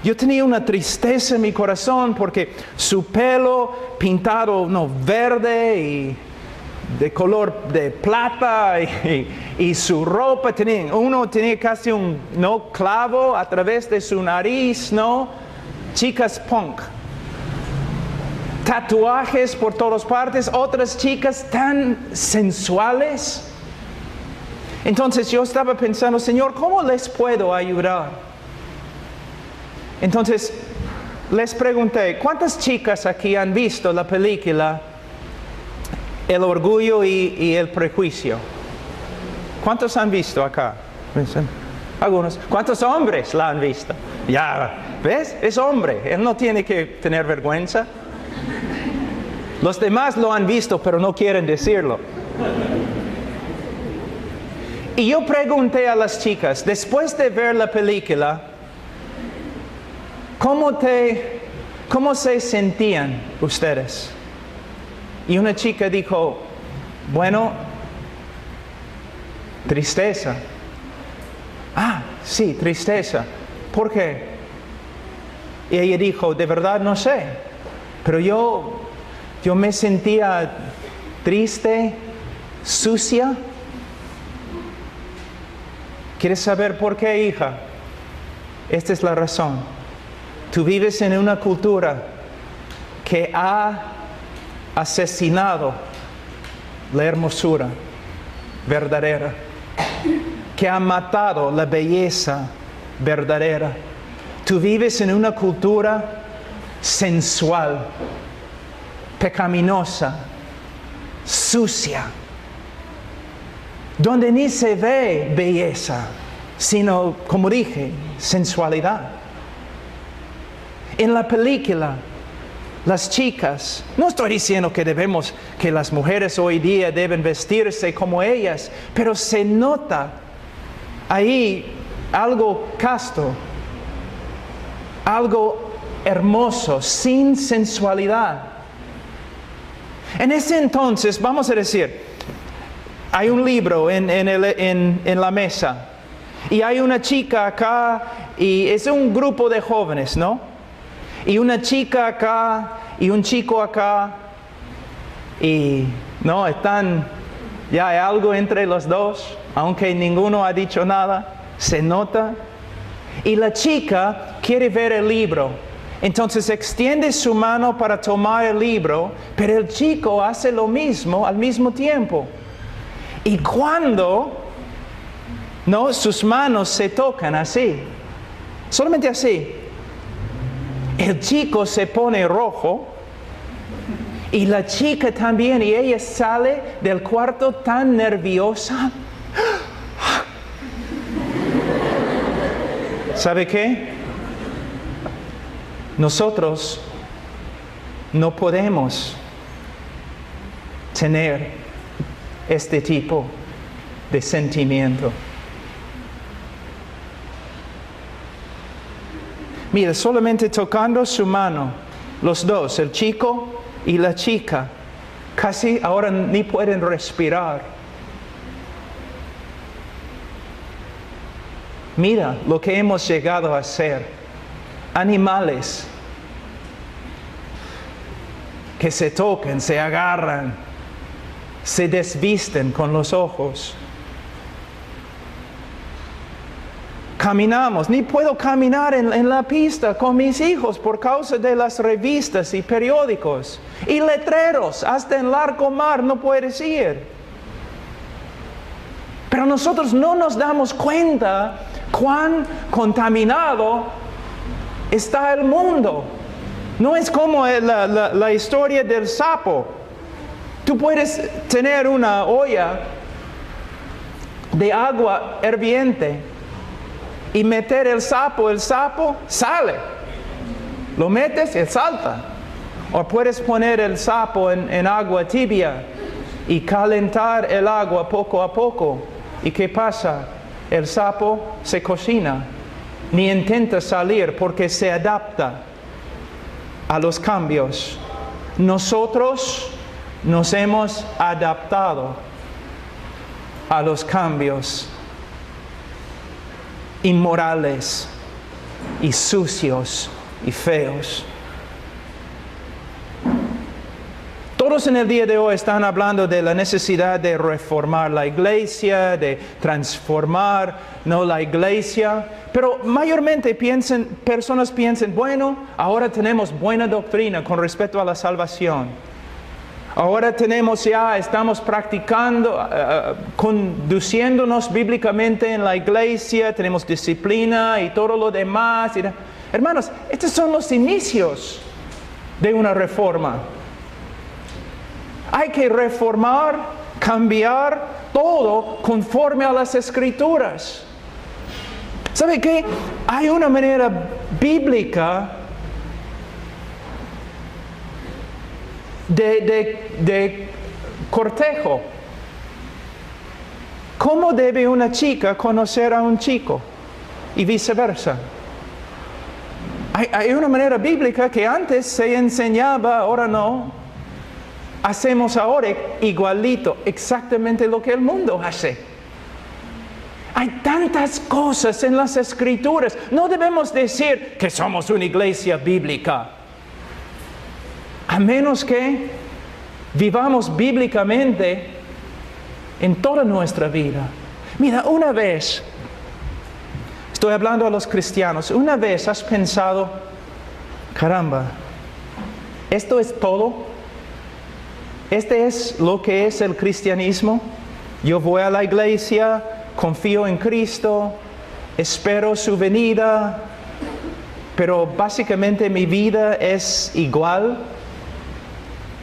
Yo tenía una tristeza en mi corazón porque su pelo pintado verde y de color de plata y su ropa uno tenía casi un clavo a través de su nariz, chicas punk. Tatuajes por todas partes, otras chicas tan sensuales. Entonces yo estaba pensando, Señor, ¿cómo les puedo ayudar? Entonces les pregunté, ¿cuántas chicas aquí han visto la película El Orgullo y el Prejuicio? ¿Cuántos han visto acá? Algunos. ¿Cuántos hombres la han visto? Ya, ¿ves? Es hombre, él no tiene que tener vergüenza. Los demás lo han visto, pero no quieren decirlo. Y yo pregunté a las chicas, después de ver la película, ¿cómo se sentían ustedes? Y una chica dijo, bueno, tristeza. Ah, sí, tristeza. ¿Por qué? Y ella dijo, de verdad no sé, pero yo me sentía triste, sucia. ¿Quieres saber por qué, hija? Esta es la razón. Tú vives en una cultura que ha asesinado la hermosura verdadera, que ha matado la belleza verdadera. Tú vives en una cultura sensual, pecaminosa, sucia, donde ni se ve belleza, sino, como dije, sensualidad. En la película, las chicas, no estoy diciendo que las mujeres hoy día deben vestirse como ellas, pero se nota ahí algo casto, algo hermoso, sin sensualidad. En ese entonces, vamos a decir, hay un libro en la mesa y hay una chica acá y es un grupo de jóvenes, ¿no? Y una chica acá y un chico acá y no, ya hay algo entre los dos, aunque ninguno ha dicho nada, se nota. Y la chica quiere ver el libro, entonces extiende su mano para tomar el libro, pero el chico hace lo mismo al mismo tiempo. Y cuando, no, sus manos se tocan así, solamente así, el chico se pone rojo y la chica también, y ella sale del cuarto tan nerviosa. ¿Sabe qué? Nosotros no podemos tener este tipo de sentimiento. Mira, solamente tocando su mano, los dos, el chico y la chica, casi ahora ni pueden respirar. Mira lo que hemos llegado a ser. Animales que se tocan, se agarran, se desvisten con los ojos. Caminamos, ni puedo caminar en la pista con mis hijos por causa de las revistas y periódicos y letreros, hasta en largo mar no puedes ir. Pero nosotros no nos damos cuenta cuán contaminado está el mundo. No es como la historia del sapo. Tú puedes tener una olla de agua hirviente y meter el sapo sale. Lo metes y salta. O puedes poner el sapo en agua tibia y calentar el agua poco a poco. ¿Y qué pasa? El sapo se cocina, ni intenta salir porque se adapta a los cambios. Nosotros nos hemos adaptado a los cambios inmorales y sucios y feos. Todos en el día de hoy están hablando de la necesidad de reformar la iglesia, de transformar, no, la iglesia, pero mayormente personas piensan, bueno, ahora tenemos buena doctrina con respecto a la salvación. Ahora estamos practicando, conduciéndonos bíblicamente en la iglesia, tenemos disciplina y todo lo demás. Hermanos, estos son los inicios de una reforma. Hay que reformar, cambiar todo conforme a las Escrituras. ¿Sabe qué? Hay una manera bíblica de cortejo. ¿Cómo debe una chica conocer a un chico? Y viceversa. Hay una manera bíblica que antes se enseñaba, ahora no. Hacemos ahora igualito, exactamente lo que el mundo hace. Hay tantas cosas en las Escrituras. No debemos decir que somos una iglesia bíblica. A menos que vivamos bíblicamente en toda nuestra vida. Mira, una vez, estoy hablando a los cristianos, una vez has pensado, caramba, ¿esto es todo? ¿Este es lo que es el cristianismo? Yo voy a la iglesia, confío en Cristo, espero su venida, pero básicamente mi vida es igual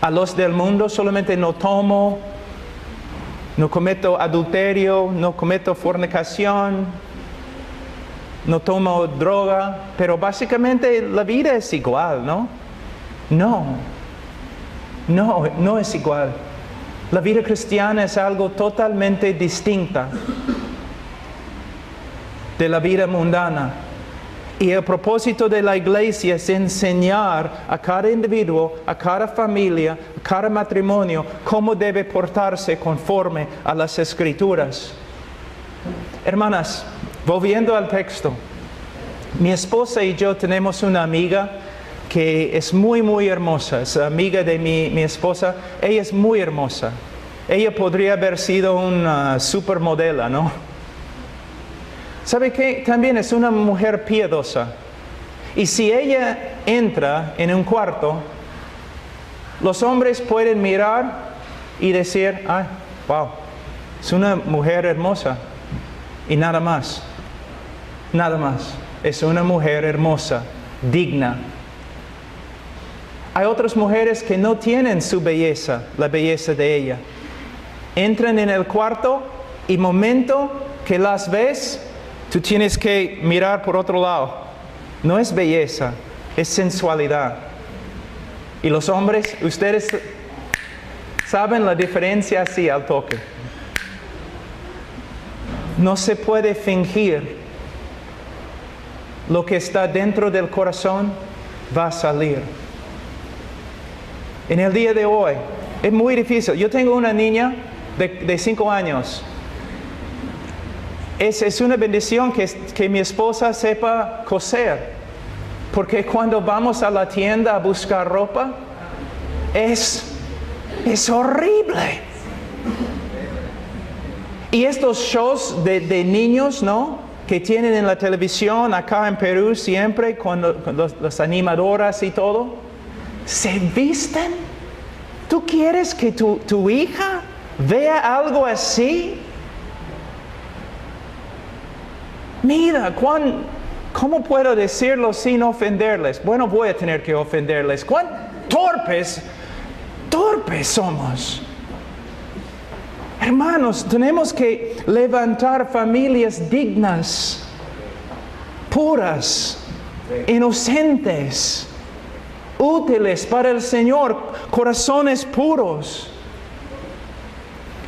a los del mundo, solamente no tomo, no cometo adulterio, no cometo fornicación, no tomo droga, pero básicamente la vida es igual, ¿no? No es igual. La vida cristiana es algo totalmente distinta de la vida mundana. Y el propósito de la iglesia es enseñar a cada individuo, a cada familia, a cada matrimonio, cómo debe portarse conforme a las Escrituras. Hermanas, volviendo al texto, mi esposa y yo tenemos una amiga que es muy, muy hermosa. Es amiga de mi esposa. Ella es muy hermosa. Ella podría haber sido una supermodelo, ¿no? ¿Sabe qué? También es una mujer piadosa. Y si ella entra en un cuarto, los hombres pueden mirar y decir, ¡ay, wow! Es una mujer hermosa. Y nada más. Nada más. Es una mujer hermosa, digna. Hay otras mujeres que no tienen su belleza, la belleza de ella. Entran en el cuarto y momento que las ves, tú tienes que mirar por otro lado. No es belleza, es sensualidad. Y los hombres, ustedes saben la diferencia así al toque. No se puede fingir. Lo que está dentro del corazón va a salir. En el día de hoy es muy difícil. Yo tengo una niña de 5 años. Es una bendición que mi esposa sepa coser. Porque cuando vamos a la tienda a buscar ropa, es horrible. Y estos shows de niños, ¿no?, que tienen en la televisión acá en Perú siempre con las animadoras y todo, se visten. ¿Tú quieres que tu hija vea algo así? Mira, ¿cómo puedo decirlo sin ofenderles? Bueno, voy a tener que ofenderles. ¿Cuán torpes somos? Hermanos, tenemos que levantar familias dignas, puras, inocentes, útiles para el Señor, corazones puros.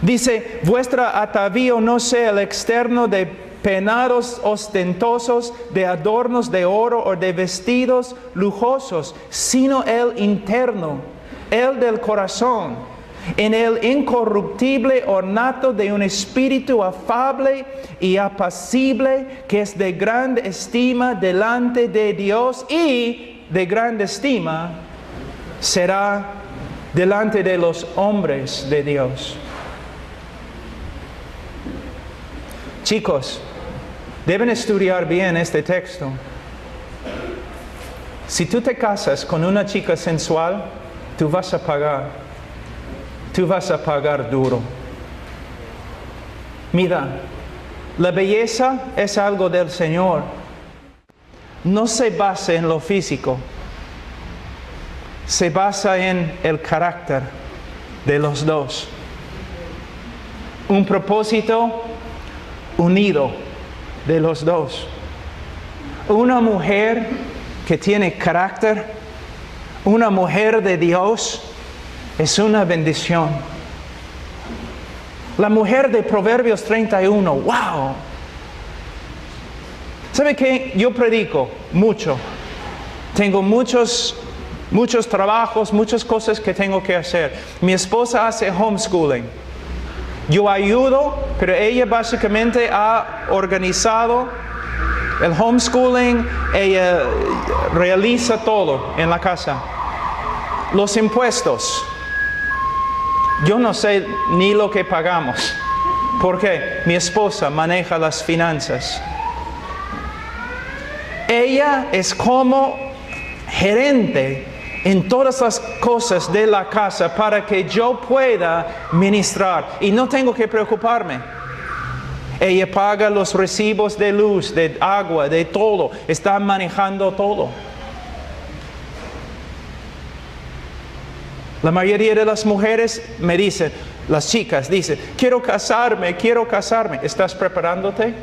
Dice, vuestra atavío no sea el externo de peinados ostentosos, de adornos de oro o de vestidos lujosos, sino el interno, el del corazón, en el incorruptible ornato de un espíritu afable y apacible, que es de gran estima delante de Dios y de gran estima será delante de los hombres de Dios. Chicos, deben estudiar bien este texto. Si tú te casas con una chica sensual, tú vas a pagar. Tú vas a pagar duro. Mira, la belleza es algo del Señor. No se basa en lo físico. Se basa en el carácter de los dos. Un propósito unido de los dos. Una mujer que tiene carácter, una mujer de Dios, es una bendición. La mujer de Proverbios 31, wow. ¿Sabe qué? Yo predico mucho. Tengo muchos trabajos, muchas cosas que tengo que hacer. Mi esposa hace homeschooling. Yo ayudo, pero ella básicamente ha organizado el homeschooling. Ella realiza todo en la casa. Los impuestos. Yo no sé ni lo que pagamos, porque mi esposa maneja las finanzas. Ella es como gerente en todas las cosas de la casa para que yo pueda ministrar y no tengo que preocuparme. Ella paga los recibos de luz, de agua, de todo. Está manejando todo. La mayoría de las mujeres me dicen, las chicas dicen, quiero casarme. ¿Estás preparándote?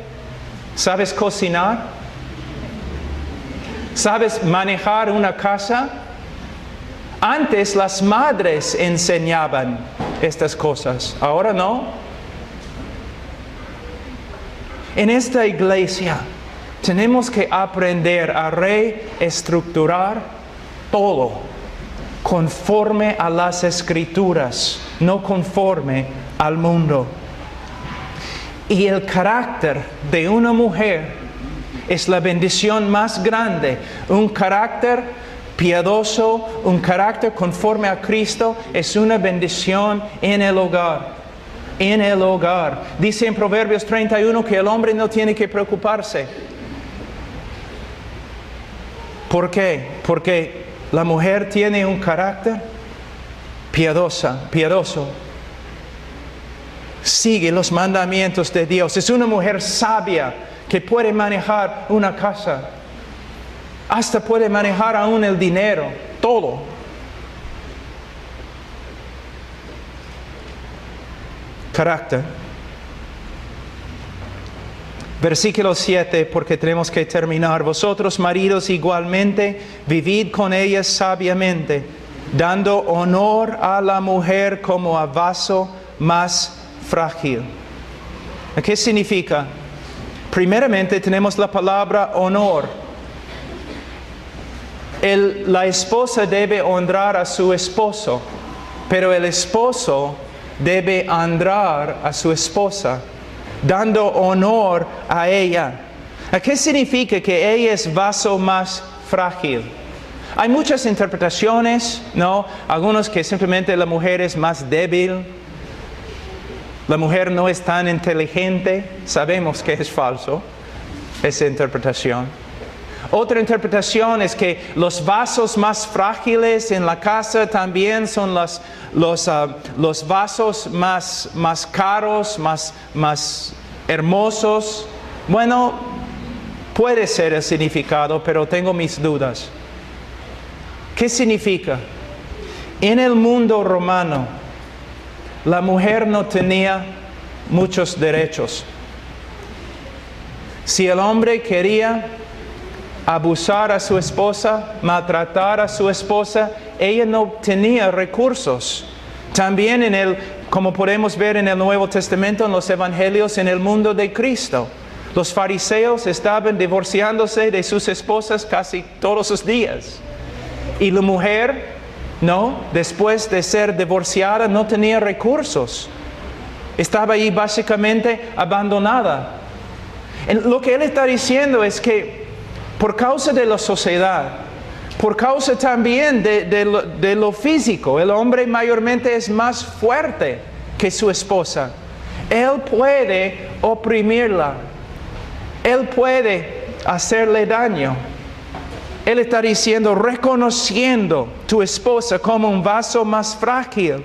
¿Sabes cocinar? ¿Sabes manejar una casa? Antes las madres enseñaban estas cosas, ahora no. En esta iglesia Tenemos que aprender a reestructurar todo conforme a las Escrituras, no conforme al mundo. Y el carácter de una mujer es la bendición más grande. Un carácter piadoso, un carácter conforme a Cristo es una bendición en el hogar. En el hogar. Dice en Proverbios 31 que el hombre no tiene que preocuparse. ¿Por qué? Porque la mujer tiene un carácter piadoso. Sigue los mandamientos de Dios. Es una mujer sabia que puede manejar una casa. Hasta puede manejar aún el dinero. Todo. Carácter. Versículo 7, porque tenemos que terminar. Vosotros, maridos, igualmente, vivid con ellas sabiamente, dando honor a la mujer como a vaso más frágil. ¿Qué significa? Primeramente tenemos la palabra honor. La esposa debe honrar a su esposo, pero el esposo debe honrar a su esposa, dando honor a ella. ¿Qué significa que ella es vaso más frágil? Hay muchas interpretaciones, ¿no? Algunos que simplemente la mujer es más débil, la mujer no es tan inteligente. Sabemos que es falso esa interpretación. Otra interpretación es que los vasos más frágiles en la casa también son los vasos más caros, más hermosos. Bueno, puede ser el significado, pero tengo mis dudas. ¿Qué significa? En el mundo romano, la mujer no tenía muchos derechos. Si el hombre quería abusar a su esposa, maltratar a su esposa, ella no tenía recursos. También como podemos ver en el Nuevo Testamento, en los Evangelios, en el mundo de Cristo, los fariseos estaban divorciándose de sus esposas casi todos los días. Y la mujer, después de ser divorciada, no tenía recursos. Estaba ahí básicamente abandonada. Lo que él está diciendo es que por causa de la sociedad, por causa también de lo físico, el hombre mayormente es más fuerte que su esposa. Él puede oprimirla. Él puede hacerle daño. Él está diciendo, reconociendo tu esposa como un vaso más frágil,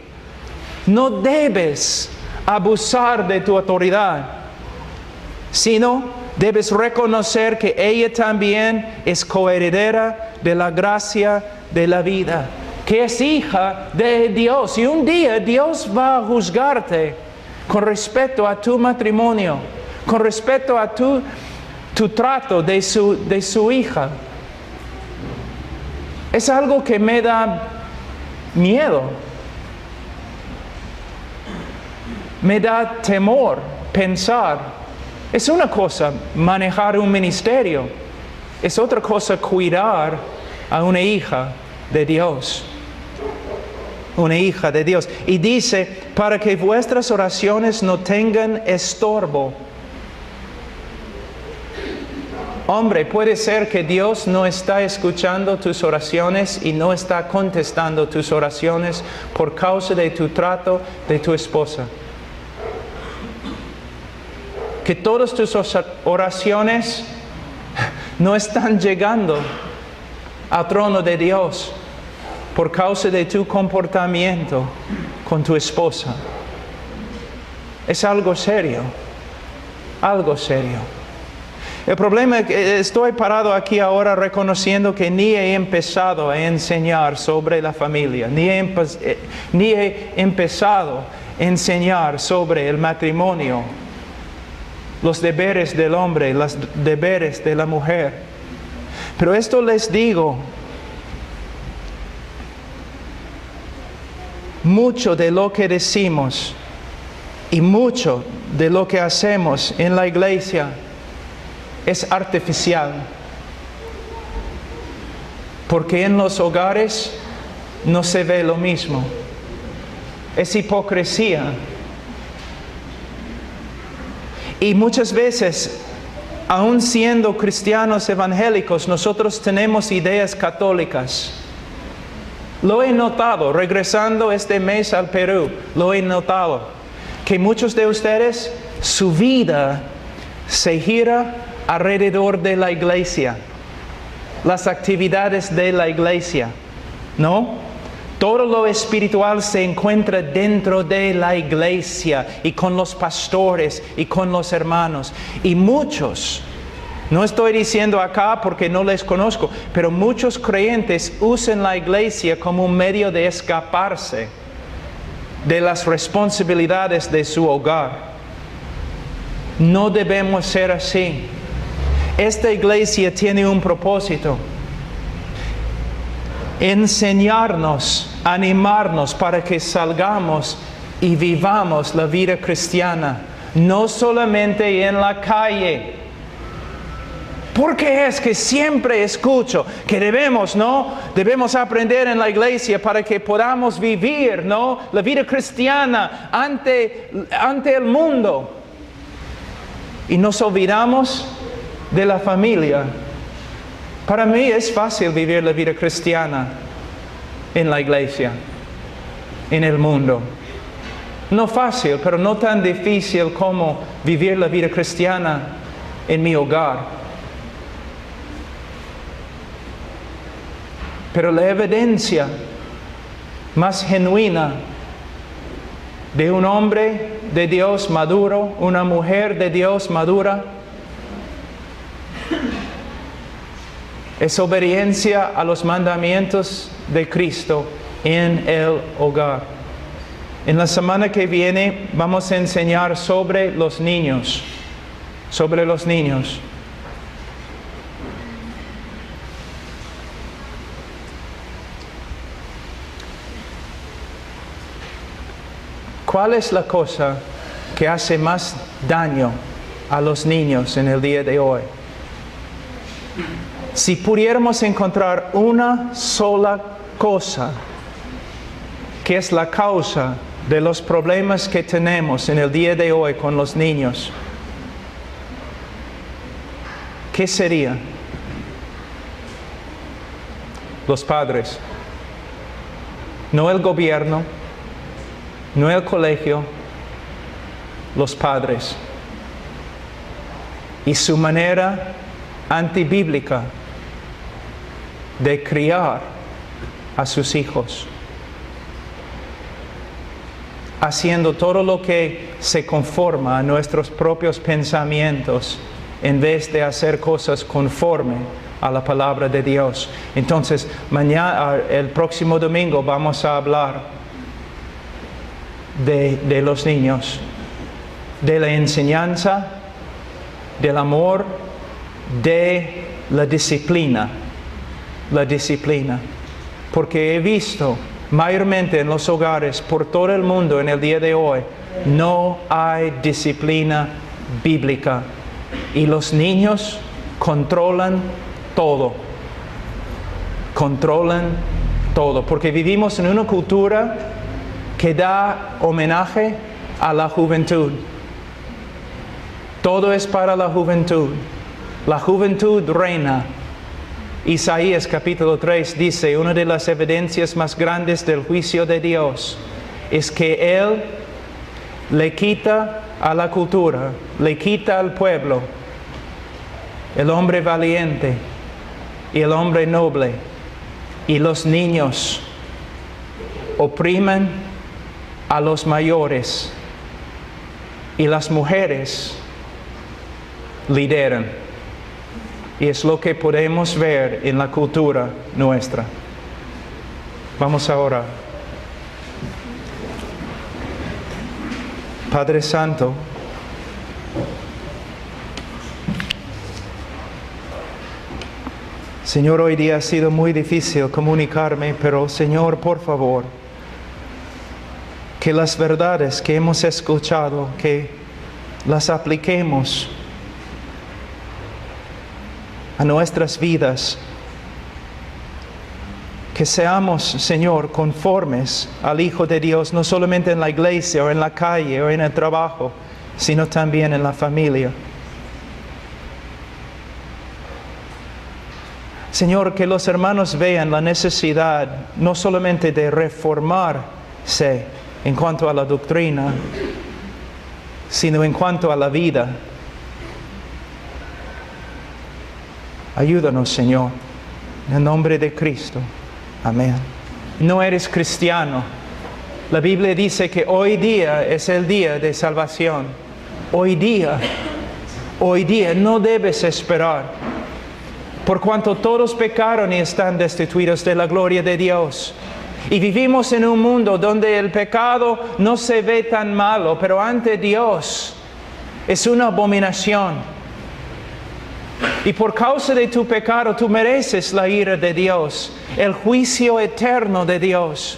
no debes abusar de tu autoridad, sino debes reconocer que ella también es coheredera de la gracia de la vida, que es hija de Dios. Y un día Dios va a juzgarte con respecto a tu matrimonio, con respecto a tu trato de su hija. Es algo que me da miedo. Me da temor pensar. Es una cosa manejar un ministerio. Es otra cosa cuidar a una hija de Dios. Una hija de Dios. Y dice, para que vuestras oraciones no tengan estorbo. Hombre, puede ser que Dios no está escuchando tus oraciones y no está contestando tus oraciones por causa de tu trato de tu esposa. Que todas tus oraciones no están llegando al trono de Dios por causa de tu comportamiento con tu esposa. Es algo serio, algo serio. El problema es que estoy parado aquí ahora reconociendo que ni he empezado a enseñar sobre la familia, ni he empezado a enseñar sobre el matrimonio, los deberes del hombre, los deberes de la mujer. Pero esto les digo, mucho de lo que decimos y mucho de lo que hacemos en la iglesia es artificial. Porque en los hogares no se ve lo mismo. Es hipocresía. Y muchas veces, aun siendo cristianos evangélicos, nosotros tenemos ideas católicas. Lo he notado, regresando este mes al Perú, lo he notado, que muchos de ustedes, su vida se gira alrededor de la iglesia, las actividades de la iglesia, ¿no? Todo lo espiritual se encuentra dentro de la iglesia y con los pastores y con los hermanos. Y muchos, no estoy diciendo acá porque no les conozco, pero muchos creyentes usan la iglesia como un medio de escaparse de las responsabilidades de su hogar. No debemos ser así. Esta iglesia tiene un propósito: enseñarnos, animarnos para que salgamos y vivamos la vida cristiana, no solamente en la calle. Porque es que siempre escucho que debemos aprender en la iglesia para que podamos vivir, ¿no?, la vida cristiana ante el mundo. Y nos olvidamos de la familia. Para mí es fácil vivir la vida cristiana en la iglesia, en el mundo. No fácil, pero no tan difícil como vivir la vida cristiana en mi hogar. Pero la evidencia más genuina de un hombre de Dios maduro, una mujer de Dios madura, es obediencia a los mandamientos de Cristo en el hogar. En la semana que viene vamos a enseñar sobre los niños. Sobre los niños. ¿Cuál es la cosa que hace más daño a los niños en el día de hoy? Si pudiéramos encontrar una sola cosa que es la causa de los problemas que tenemos en el día de hoy con los niños, ¿qué sería? Los padres. No el gobierno, no el colegio, los padres. Y su manera antibíblica de criar a sus hijos, haciendo todo lo que se conforma a nuestros propios pensamientos en vez de hacer cosas conforme a la palabra de Dios. Entonces, el próximo domingo vamos a hablar de los niños, de la enseñanza, del amor, de la disciplina. La disciplina. Porque he visto mayormente en los hogares por todo el mundo en el día de hoy, no hay disciplina bíblica. Y los niños controlan todo. Controlan todo. Porque vivimos en una cultura que da homenaje a la juventud. Todo es para la juventud. La juventud reina. Isaías capítulo 3 dice, una de las evidencias más grandes del juicio de Dios es que Él le quita a la cultura, le quita al pueblo, el hombre valiente y el hombre noble, y los niños oprimen a los mayores y las mujeres lideran. Y es lo que podemos ver en la cultura nuestra. Vamos a orar. Padre Santo, Señor, hoy día ha sido muy difícil comunicarme, pero Señor, por favor, que las verdades que hemos escuchado, que las apliquemos a nuestras vidas. Que seamos, Señor, conformes al Hijo de Dios, no solamente en la iglesia o en la calle o en el trabajo, sino también en la familia. Señor, que los hermanos vean la necesidad no solamente de reformarse en cuanto a la doctrina, sino en cuanto a la vida. Ayúdanos, Señor, en el nombre de Cristo. Amén. No eres cristiano. La Biblia dice que hoy día es el día de salvación. Hoy día no debes esperar. Por cuanto todos pecaron y están destituidos de la gloria de Dios. Y vivimos en un mundo donde el pecado no se ve tan malo, pero ante Dios es una abominación. Y por causa de tu pecado tú mereces la ira de Dios, el juicio eterno de Dios.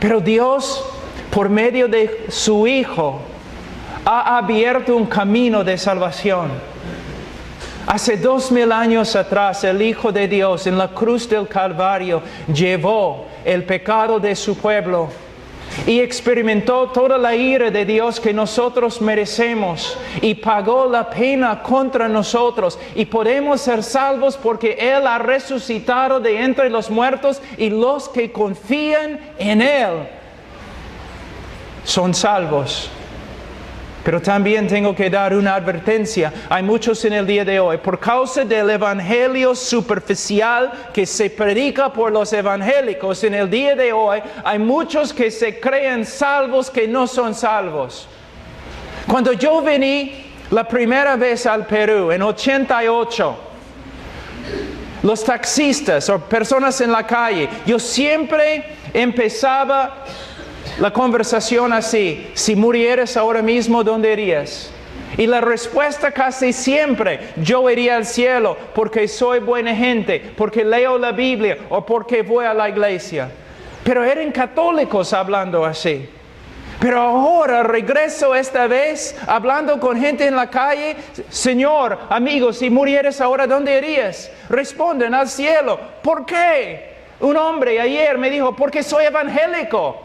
Pero Dios, por medio de su Hijo, ha abierto un camino de salvación. Hace 2000 años atrás, el Hijo de Dios en la cruz del Calvario llevó el pecado de su pueblo y experimentó toda la ira de Dios que nosotros merecemos y pagó la pena contra nosotros y podemos ser salvos porque Él ha resucitado de entre los muertos y los que confían en Él son salvos. Pero también tengo que dar una advertencia. Hay muchos en el día de hoy, por causa del evangelio superficial que se predica por los evangélicos en el día de hoy, hay muchos que se creen salvos que no son salvos. Cuando yo vine la primera vez al Perú, en 88, los taxistas o personas en la calle, yo siempre empezaba la conversación así: si murieras ahora mismo, ¿dónde irías? Y la respuesta casi siempre: yo iría al cielo porque soy buena gente, porque leo la Biblia o porque voy a la iglesia. Pero eran católicos hablando así. Pero ahora regreso esta vez hablando con gente en la calle: Señor, amigo, si murieras ahora, ¿dónde irías? Responden: al cielo. ¿Por qué? Un hombre ayer me dijo: porque soy evangélico.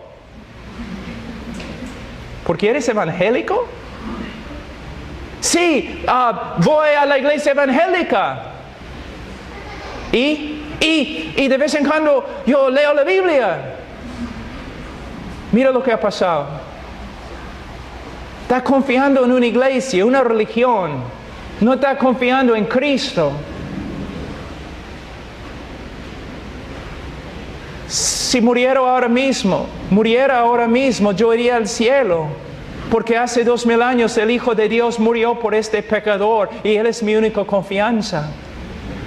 ¿Por qué eres evangélico? Sí, voy a la iglesia evangélica. Y de vez en cuando yo leo la Biblia. Mira lo que ha pasado. Está confiando en una iglesia, una religión. No está confiando en Cristo. Si muriera ahora mismo, yo iría al cielo. Porque hace 2000 años el Hijo de Dios murió por este pecador y Él es mi única confianza.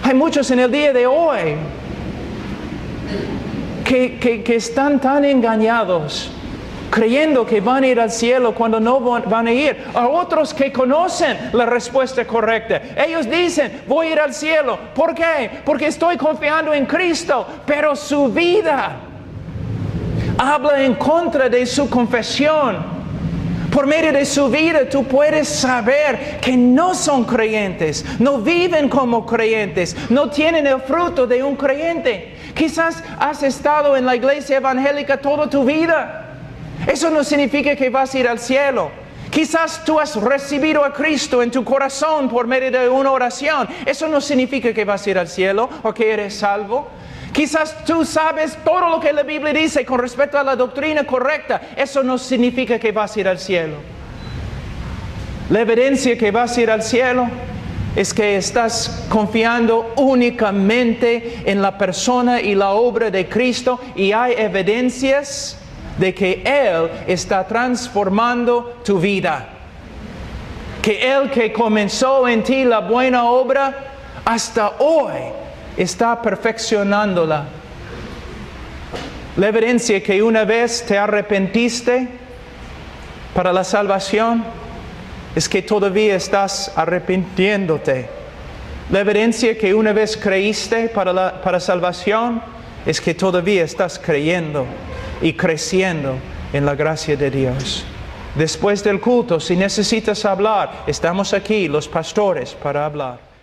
Hay muchos en el día de hoy que están tan engañados, creyendo que van a ir al cielo cuando no van a ir. A otros que conocen la respuesta correcta. Ellos dicen: voy a ir al cielo. ¿Por qué? Porque estoy confiando en Cristo. Pero su vida habla en contra de su confesión. Por medio de su vida tú puedes saber que no son creyentes, no viven como creyentes, no tienen el fruto de un creyente. Quizás has estado en la iglesia evangélica toda tu vida. Eso no significa que vas a ir al cielo. Quizás tú has recibido a Cristo en tu corazón por medio de una oración. Eso no significa que vas a ir al cielo o que eres salvo. Quizás tú sabes todo lo que la Biblia dice con respecto a la doctrina correcta. Eso no significa que vas a ir al cielo. La evidencia que vas a ir al cielo es que estás confiando únicamente en la persona y la obra de Cristo y hay evidencias de que Él está transformando tu vida. Que Él que comenzó en ti la buena obra, hasta hoy está perfeccionándola. La evidencia que una vez te arrepentiste para la salvación es que todavía estás arrepintiéndote. La evidencia que una vez creíste para salvación es que todavía estás creyendo y creciendo en la gracia de Dios. Después del culto, si necesitas hablar, estamos aquí los pastores para hablar.